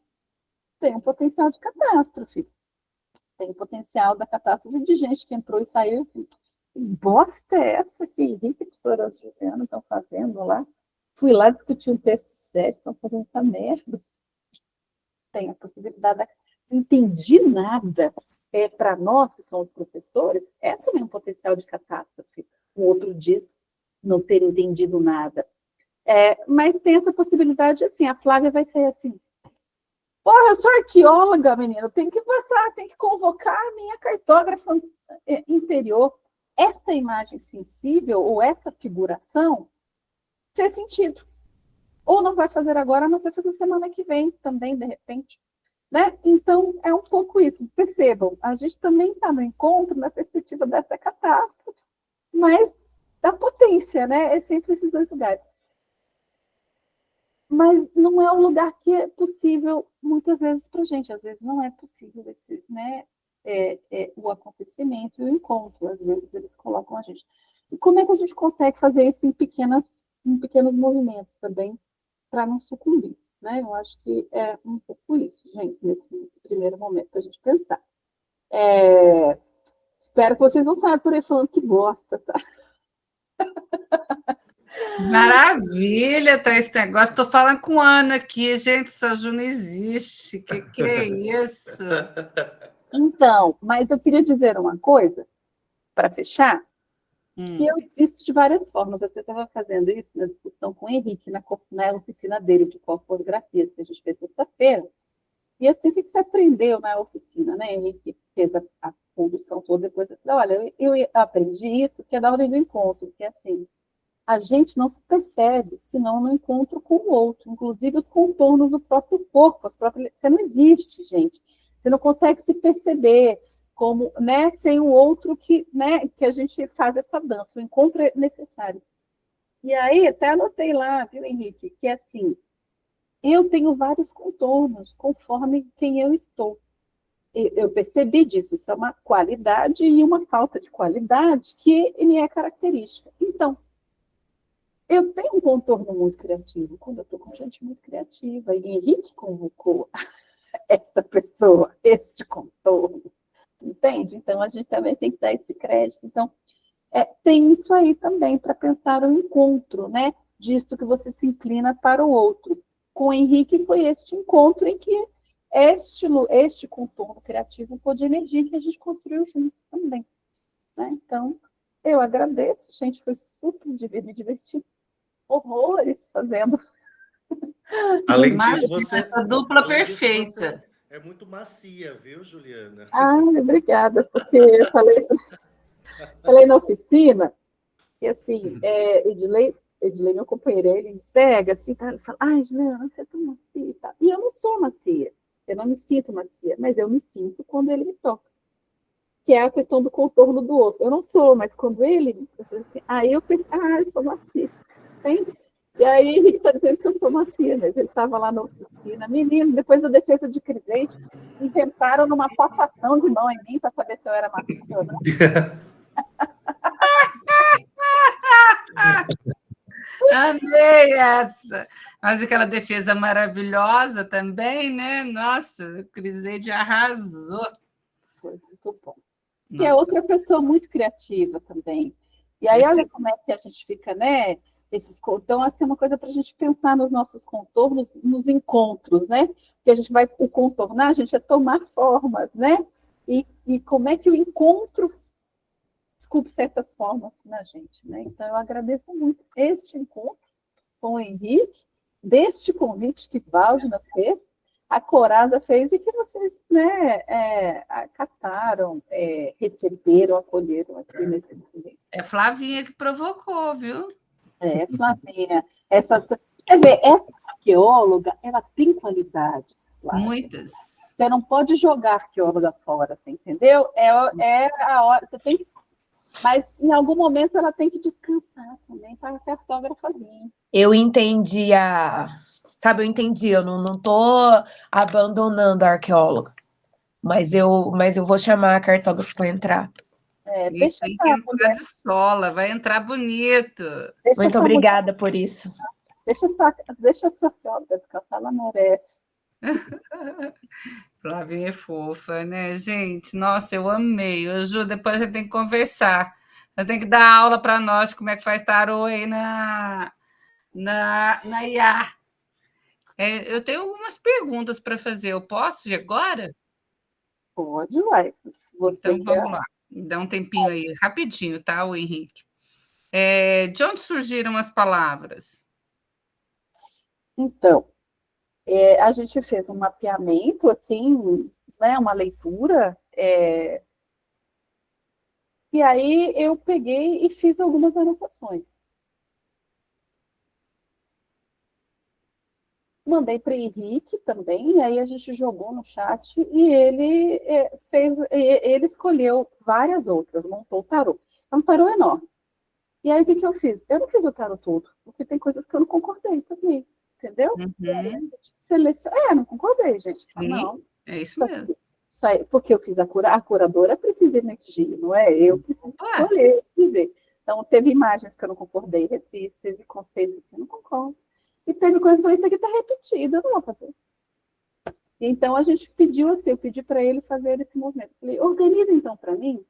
tem um potencial de catástrofe. Tem o potencial da catástrofe de gente que entrou e saiu assim, que bosta é essa que Henrique e a professora Juliana estão fazendo lá? Fui lá discutir um texto sério, estão fazendo essa merda. Tem a possibilidade não entendi nada. Para nós que somos professores, é também um potencial de catástrofe. O outro diz não ter entendido nada. Mas tem essa possibilidade assim, a Flávia vai ser assim, porra, eu sou arqueóloga, menina, tem que passar, tem que convocar a minha cartógrafa interior. Essa imagem sensível, ou essa figuração, fez sentido. Ou não vai fazer agora, mas vai fazer semana que vem também, de repente. Né? Então, é um pouco isso. Percebam, a gente também está no encontro na perspectiva dessa catástrofe, mas da potência, né? É sempre esses dois lugares. Mas não é um lugar que é possível, muitas vezes, para a gente. Às vezes não é possível né? O acontecimento e o encontro. Às vezes eles colocam a gente. E como é que a gente consegue fazer isso em pequenos movimentos também, para não sucumbir? Né? Eu acho que é um pouco isso, gente, nesse primeiro momento, para a gente pensar. Espero que vocês não saiam por aí falando que gosta, tá? Maravilha, tá esse negócio. Estou falando com a Ana aqui, gente, essa Ju não existe. Que é isso? Então, mas eu queria dizer uma coisa, para fechar, que eu existo de várias formas. Eu estava fazendo isso na discussão com o Henrique, na oficina dele de corpografias, que a gente fez sexta-feira. E assim, o que você aprendeu na oficina, né? Henrique fez a condução toda, depois eu falei, olha, eu aprendi isso, que é da ordem do encontro, que é assim, a gente não se percebe, senão no encontro com o outro, inclusive os contornos do próprio corpo, você não existe, gente. Você não consegue se perceber, como, né, sem o outro que, né, que a gente faz essa dança, o encontro é necessário. E aí, até anotei lá, viu, Henrique, que assim, eu tenho vários contornos conforme quem eu estou. Eu percebi disso, isso é uma qualidade e uma falta de qualidade que me é característica. Então, eu tenho um contorno muito criativo, quando eu estou com gente muito criativa, e Henrique convocou esta pessoa, este contorno, entende? Então, a gente também tem que dar esse crédito. Então, tem isso aí também, para pensar o encontro, né? Disto que você se inclina para o outro. Com o Henrique foi este encontro em que este contorno criativo pôde emergir, que a gente construiu juntos também, né? Então, eu agradeço, gente, foi super me diverti horrores fazendo. Além disso, essa dupla além disso, perfeita. você é muito macia, viu, Juliana? Obrigada, porque eu falei na oficina, e assim, Edilei, meu companheiro, ele me pega assim, tá, ele fala, ai, Juliana, você é tão macia e tal. E eu não sou macia, eu não me sinto macia, mas eu me sinto quando ele me toca. Que é a questão do contorno do osso. Eu não sou, mas quando ele, assim, aí eu pensei, eu sou macia, entende? E aí ele está dizendo que eu sou macia, mas ele estava lá na oficina. Menino, depois da defesa de Crisente, inventaram numa passação de mão em mim para saber se eu era macia ou não. Amei essa! Mas aquela defesa maravilhosa também, né? Nossa, o Crisede arrasou. Foi muito bom. E é outra pessoa muito criativa também. E aí, olha como é que a gente fica, né? Então, assim, é uma coisa para a gente pensar nos nossos contornos, nos encontros, né? Que a gente vai contornar, a gente é tomar formas, né? E como é que o encontro desculpe certas formas na gente, né? Então, eu agradeço muito este encontro com o Henrique, deste convite que Valdina fez, a Corasa fez e que vocês, né, acataram, receberam, acolheram aqui nesse evento. É Flavinha que provocou, viu? Flavinha. Quer ver, essa arqueóloga, ela tem qualidades. Flávia. Muitas. Você não pode jogar a arqueóloga fora, você entendeu? É a hora, você tem que... Mas, em algum momento, ela tem que descansar também, para a cartógrafa vir. Eu entendi Sabe, eu entendi, eu não tô abandonando a arqueóloga, mas eu vou chamar a cartógrafa para entrar. Deixa tem que entrar de sola, vai entrar bonito. Muito obrigada por isso. Deixa a sua arqueóloga descansar, ela merece. Flavinha é fofa, né, gente? Nossa, eu amei. Ju, depois a gente tem que conversar. Eu tenho que dar aula para nós como é que faz tarô aí na IA. Eu tenho algumas perguntas para fazer. Eu posso de agora? Pode, vai. Então, vamos lá. Dá um tempinho aí, rapidinho, tá, o Henrique? De onde surgiram as palavras? Então, a gente fez um mapeamento, assim, né, uma leitura, e aí eu peguei e fiz algumas anotações. Mandei para o Henrique também, e aí a gente jogou no chat e ele escolheu várias outras, montou o tarô. É um tarô enorme. E aí o que eu fiz? Eu não fiz o tarô todo, porque tem coisas que eu não concordei também, entendeu? E aí a gente seleciona. Não concordei, gente. Sim, não. É isso mesmo. Isso aí, porque eu fiz a curadora precisa emergir, não é? Eu preciso escolher, dizer. Então, teve imagens que eu não concordei, refiz, teve conceitos que eu não concordo. E teve coisa que eu falei, isso aqui está repetido, eu não vou fazer. Então, a gente pediu assim, eu pedi para ele fazer esse movimento. Eu falei, organiza então para mim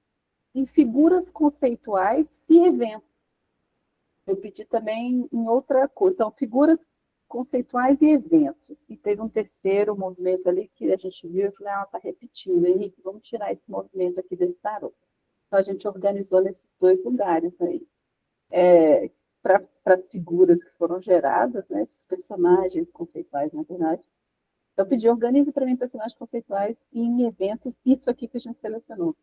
em figuras conceituais e eventos. Eu pedi também em outra coisa. Então, figuras conceituais e eventos. E teve um terceiro movimento ali que a gente viu e falei, está repetindo. Henrique, vamos tirar esse movimento aqui desse tarô. Então, a gente organizou nesses dois lugares aí. Para as figuras que foram geradas, né, esses personagens conceituais, na verdade. Então, eu pedi, organize para mim personagens conceituais e em eventos, isso aqui que a gente selecionou.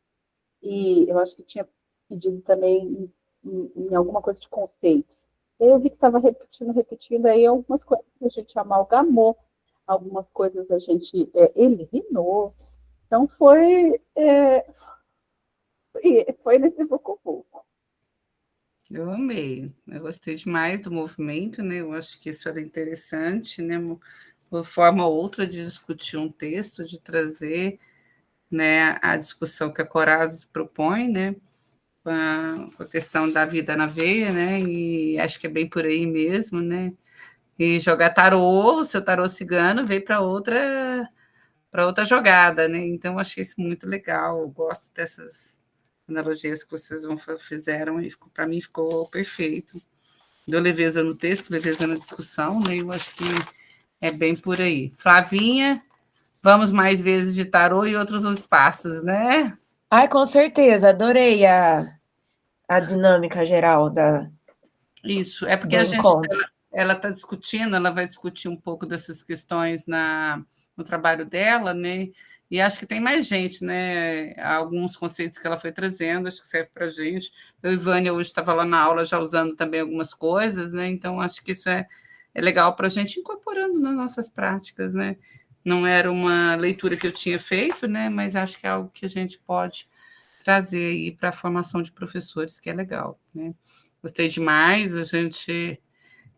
E eu acho que tinha pedido também em alguma coisa de conceitos. Eu vi que estava repetindo, aí algumas coisas a gente amalgamou, algumas coisas a gente eliminou. Então, foi e foi nesse Vucu. Eu amei, eu gostei demais do movimento, né? Eu acho que isso era interessante, né? Uma forma ou outra de discutir um texto, de trazer, né, a discussão que a Corazes propõe, né? Com a questão da vida na veia, né? E acho que é bem por aí mesmo, né? E jogar tarô, o seu tarô cigano veio para outra jogada, né? Então, eu achei isso muito legal. Eu gosto dessas analogias que vocês fizeram e para mim ficou perfeito. Deu leveza no texto, leveza na discussão, né? Eu acho que é bem por aí. Flavinha, vamos mais vezes de tarô e outros espaços, né? Ai, com certeza, adorei a dinâmica geral Isso, é porque do a gente encontro. ela está discutindo, ela vai discutir um pouco dessas questões no trabalho dela, né? E acho que tem mais gente, né? Alguns conceitos que ela foi trazendo, acho que serve para a gente. Eu e Vânia hoje estava lá na aula já usando também algumas coisas, né? Então, acho que isso é legal para a gente incorporando nas nossas práticas, né? Não era uma leitura que eu tinha feito, né? Mas acho que é algo que a gente pode trazer aí para a formação de professores, que é legal, né? Gostei demais, a gente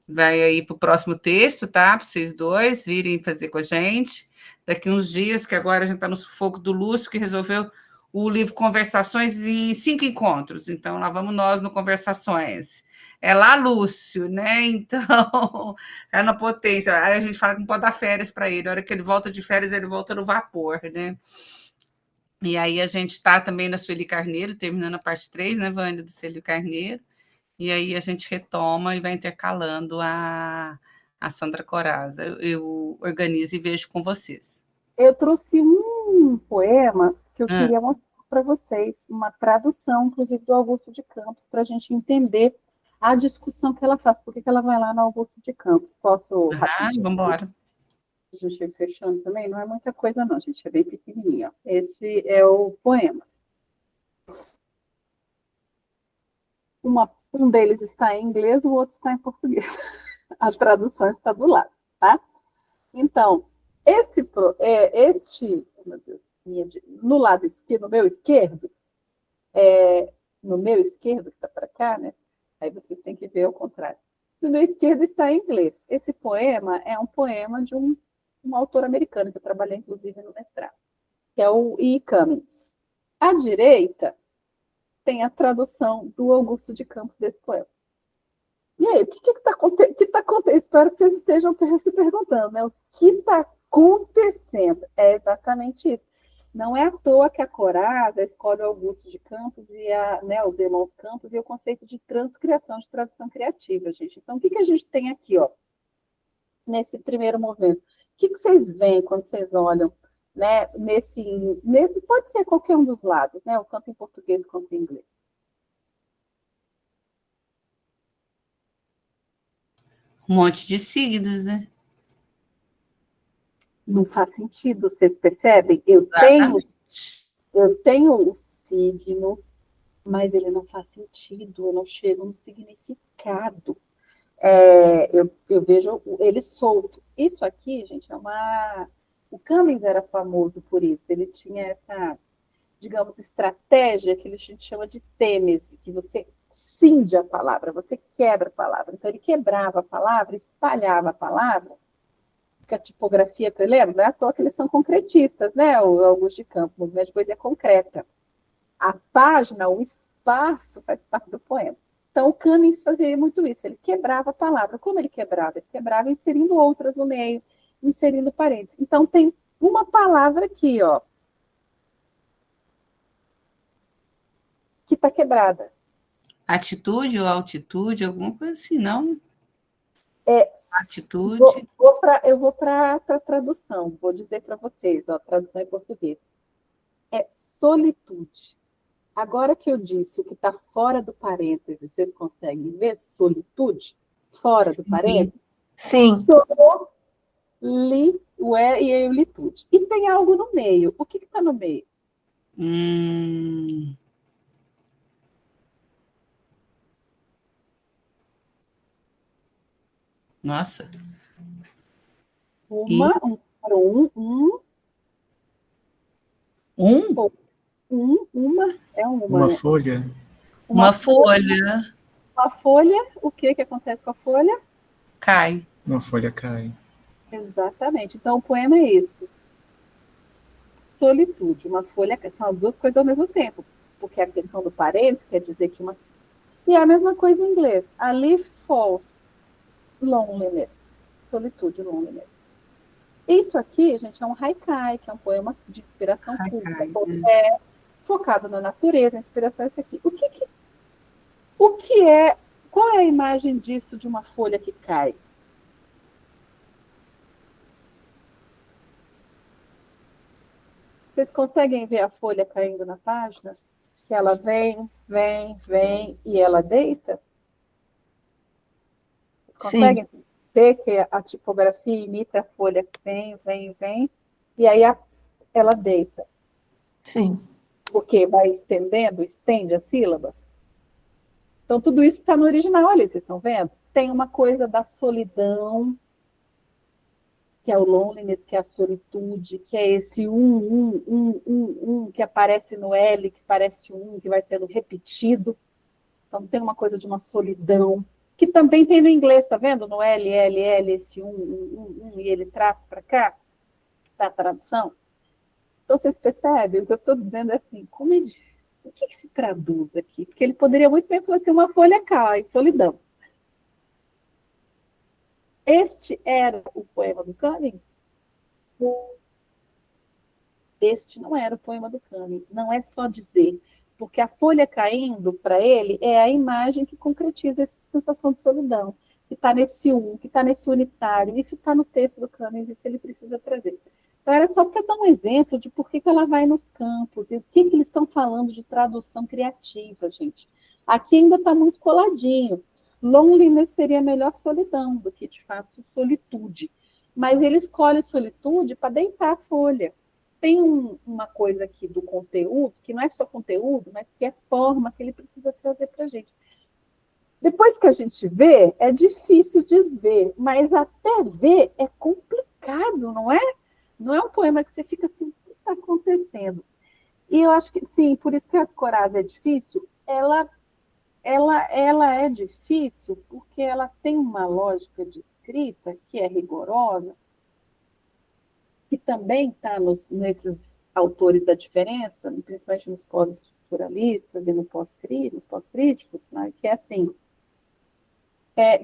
vai aí para o próximo texto, tá? Para vocês dois virem fazer com a gente. Daqui uns dias, que agora a gente está no sufoco do Lúcio, que resolveu o livro Conversações em 5 encontros. Então, lá vamos nós no Conversações. É lá, Lúcio, né? Então, é na potência. Aí a gente fala que não pode dar férias para ele. A hora que ele volta de férias, ele volta no vapor, né? E aí a gente está também na Sueli Carneiro, terminando a parte 3, né, Vânia, do Sueli Carneiro. E aí a gente retoma e vai intercalando a Sandra Corazza. Eu organizo e vejo com vocês. Eu trouxe um poema que eu queria mostrar para vocês, uma tradução, inclusive, do Augusto de Campos, para a gente entender a discussão que ela faz. Por que ela vai lá no Augusto de Campos? Posso rapidinho? Vamos embora. A gente ir fechando também, não é muita coisa não, gente, é bem pequenininho. Esse é o poema. Um deles está em inglês, o outro está em português. A tradução está do lado, tá? Então, meu Deus, no lado esquerdo, no meu esquerdo, que está para cá, né? Aí vocês têm que ver ao contrário. No meu esquerdo está em inglês. Esse poema é um poema de um autor americano, que eu trabalhei, inclusive, no mestrado, que é o E. Cummings. À direita tem a tradução do Augusto de Campos desse poema. E aí, o que está acontecendo? Espero que vocês estejam se perguntando, né? O que está acontecendo? É exatamente isso. Não é à toa que a Corazza escolhe o Augusto de Campos e os irmãos Campos e o conceito de transcriação, de tradução criativa, gente. Então, o que a gente tem aqui, ó, nesse primeiro movimento? O que vocês veem quando vocês olham, né, pode ser qualquer um dos lados, né? Tanto em português quanto em inglês. Um monte de signos, né? Não faz sentido, vocês percebem? Eu tenho o signo, mas ele não faz sentido, eu não chego no significado. Eu vejo ele solto. Isso aqui, gente, o Cummings era famoso por isso. Ele tinha essa, digamos, estratégia que a gente chama de têmese, que você cinde a palavra, você quebra a palavra. Então, ele quebrava a palavra, espalhava a palavra, porque a tipografia, você lembra? Não é à toa que eles são concretistas, né? O Augusto de Campos, o movimento de poesia concreta. A página, o espaço, faz parte do poema. Então, o Cummings fazia muito isso, ele quebrava a palavra. Como ele quebrava? Ele quebrava inserindo outras no meio, inserindo parênteses. Então, tem uma palavra aqui, ó, que está quebrada. Atitude ou altitude, alguma coisa assim, não? Atitude. Eu vou para a tradução, vou dizer para vocês, ó, tradução em português. É solitude. Agora que eu disse o que está fora do parêntese, vocês conseguem ver solitude? Fora do parêntese? Sim. O E e a litude. E tem algo no meio. O que está no meio? Nossa. Um. Uma né? folha. Uma folha Uma folha, o que acontece com a folha? cai. Uma folha cai. Exatamente. Então, o poema é isso. Solitude, uma folha cai. São as duas coisas ao mesmo tempo. Porque a questão do parênteses quer dizer que uma... E é a mesma coisa em inglês. A leaf falls, loneliness. Solitude, loneliness. Isso aqui, gente, é um haikai, que é um poema de inspiração pública. É focado na natureza, a inspiração é isso aqui. O que é... Qual é a imagem disso de uma folha que cai? Vocês conseguem ver a folha caindo na página? Que ela vem, e ela deita? Vocês conseguem ver que a tipografia imita a folha que vem, e aí ela deita? Sim. Porque vai estendendo, estende a sílaba. Então, tudo isso está no original ali, vocês estão vendo? Tem uma coisa da solidão, que é o loneliness, que é a solitude, que é esse que aparece no L, que parece que vai sendo repetido. Então, tem uma coisa de uma solidão, que também tem no inglês, tá vendo? No L, esse e ele traz para cá, tá a tradução. Então, vocês percebem? O que eu estou dizendo é assim, o que se traduz aqui? Porque ele poderia muito bem falar assim, uma folha cai, solidão. Este era o poema do Cummings? Este não era o poema do Cummings. Não é só dizer, porque a folha caindo, para ele, é a imagem que concretiza essa sensação de solidão, que está nesse que está nesse unitário. Isso está no texto do Cummings, isso ele precisa trazer. Então, era só para dar um exemplo de por que ela vai nos campos e o que eles estão falando de tradução criativa, gente. Aqui ainda está muito coladinho. Loneliness seria melhor solidão do que, de fato, solitude. Mas ele escolhe solitude para deitar a folha. Tem uma coisa aqui do conteúdo, que não é só conteúdo, mas que é forma que ele precisa trazer para a gente. Depois que a gente vê, é difícil desver, mas até ver é complicado, não é? Não é um poema que você fica assim, o que está acontecendo? E eu acho que, sim, por isso que a Coraza é difícil, ela é difícil porque ela tem uma lógica de escrita que é rigorosa, que também está nesses autores da diferença, principalmente nos pós-estruturalistas e nos pós-críticos, né, que é assim,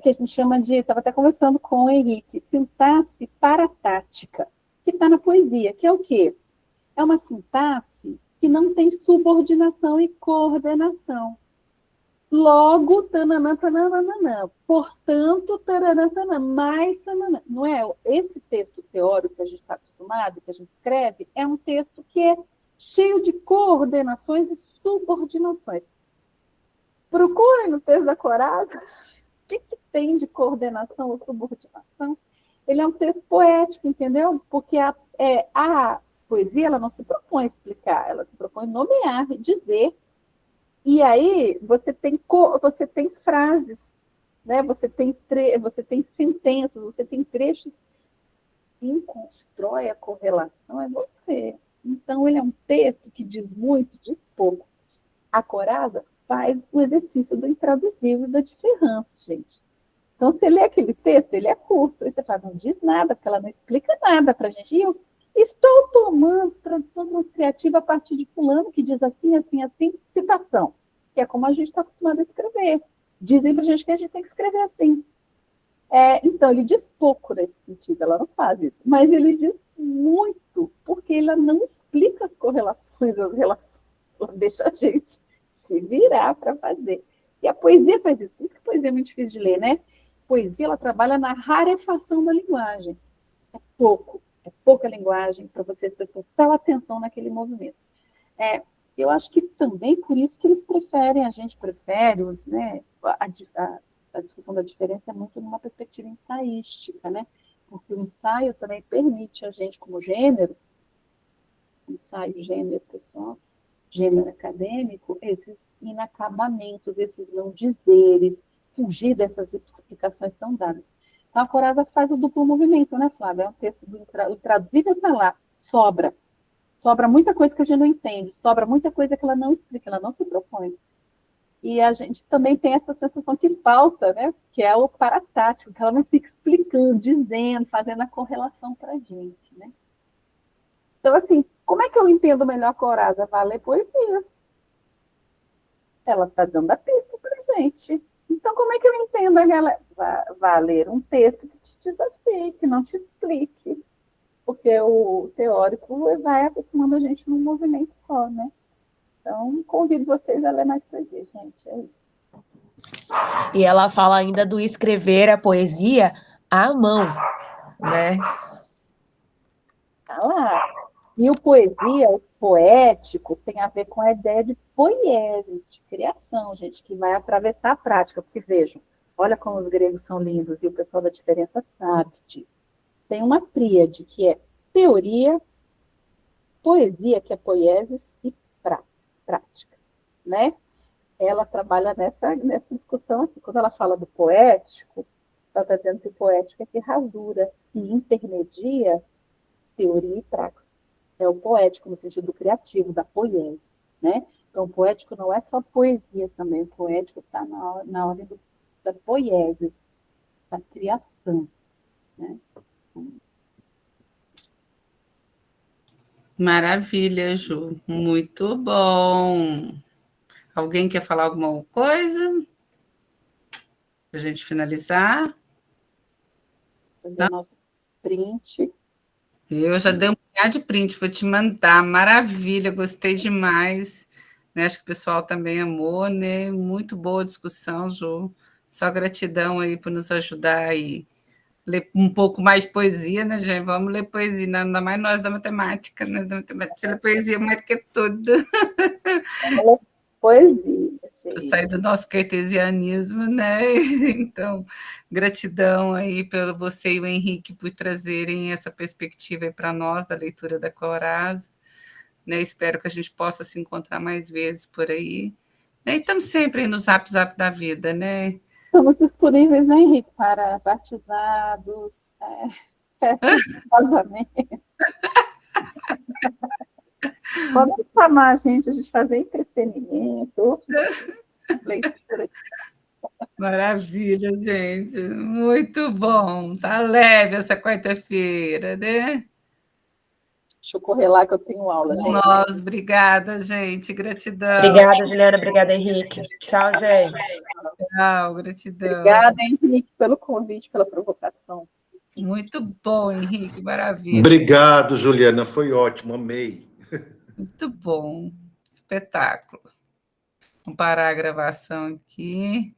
que a gente chama de, estava até conversando com o Henrique, sintaxe paratática, que está na poesia, que é o quê? É uma sintaxe que não tem subordinação e coordenação. Logo, tananã, tananã, portanto, taranã, tananã, mais tananã. Não é? Esse texto teórico que a gente está acostumado, que a gente escreve, é um texto que é cheio de coordenações e subordinações. Procurem no texto da Coraza o que tem de coordenação ou subordinação. Ele é um texto poético, entendeu? Porque a poesia ela não se propõe a explicar, ela se propõe nomear, dizer. E aí você tem frases, né? Você tem sentenças, você tem trechos. Quem constrói a correlação é você. Então, ele é um texto que diz muito, diz pouco. A Coraza faz o exercício do intraduzível e da diferença, gente. Então, você lê aquele texto, ele é curto, e você fala, não diz nada, porque ela não explica nada para a gente. E eu estou tomando tradução transcriativa a partir de fulano, que diz assim, assim, assim, citação. Que é como a gente está acostumado a escrever. Dizem para a gente que a gente tem que escrever assim. Então, ele diz pouco nesse sentido, ela não faz isso. Mas ele diz muito, porque ela não explica as correlações, as relações. Ela deixa a gente se virar para fazer. E a poesia faz isso. Por isso que a poesia é muito difícil de ler, né? A poesia, ela trabalha na rarefação da linguagem. É pouca linguagem para você ter total atenção naquele movimento. Eu acho que também por isso que eles preferem, a gente prefere, né, a discussão da diferença é muito numa perspectiva ensaística, né? Porque o ensaio também permite a gente, como gênero, ensaio, gênero, pessoal, gênero acadêmico, esses inacabamentos, esses não dizeres, fugir dessas explicações tão dadas. Então, a Coraza faz o duplo movimento, né, Flávia? É um texto do intraduzível, está lá, sobra. Sobra muita coisa que a gente não entende, sobra muita coisa que ela não explica, ela não se propõe. E a gente também tem essa sensação que falta, né? Que é o paratático, que ela não fica explicando, dizendo, fazendo a correlação para a gente, né? Então, assim, como é que eu entendo melhor a Coraza? Vai ler poesia. Ela está dando a pista para a gente. Então, como é que eu entendo a galera? Vai ler um texto que te desafie, que não te explique. Porque o teórico vai acostumando a gente num movimento só, né? Então, convido vocês a ler mais poesia, gente. É isso. E ela fala ainda do escrever a poesia à mão, né? Tá lá. E o poesia, o poético, tem a ver com a ideia de poiesis, de criação, gente, que vai atravessar a prática. Porque, vejam, olha como os gregos são lindos, e o pessoal da diferença sabe disso. Tem uma tríade, que é teoria, poesia, que é poiesis, e prática, né? Ela trabalha nessa discussão aqui. Quando ela fala do poético, ela está dizendo que o poético é que rasura e intermedia teoria e praxis. É o poético no sentido criativo, da poiesia, né? Então, o poético não é só poesia também, o poético está na ordem da poiesia, da criação, né? Maravilha, Ju. Muito bom. Alguém quer falar alguma coisa? Para a gente finalizar? Fazer o nosso print. Eu já dei um punhado de print, vou te mandar. Maravilha, gostei demais. Né? Acho que o pessoal também amou, né? Muito boa discussão, Ju. Só gratidão aí por nos ajudar aí. Ler um pouco mais de poesia, né, gente? Vamos ler poesia, ainda mais nós da matemática, né? Da matemática, ler poesia mais que tudo. Poesia, Para sair do nosso cartesianismo, né? Então, gratidão aí pelo você e o Henrique por trazerem essa perspectiva para nós da leitura da Coraza. Né? Espero que a gente possa se encontrar mais vezes por aí. E estamos sempre aí no Zap da vida, né? Estamos disponíveis, né, Henrique, para batizados, festas de casamento. Pode chamar a gente fazer entretenimento, leitura. Maravilha, gente. Muito bom. Tá leve essa quarta-feira, né? Deixa eu correr lá que eu tenho aula. Nós, obrigada, gente. Gratidão. Obrigada, Juliana. Obrigada, Henrique. Tchau, gente. Tchau, gratidão. Obrigada, Henrique, pelo convite, pela provocação. Muito bom, Henrique. Maravilha. Obrigado, Juliana. Foi ótimo, amei. Muito bom. Espetáculo. Vou parar a gravação aqui.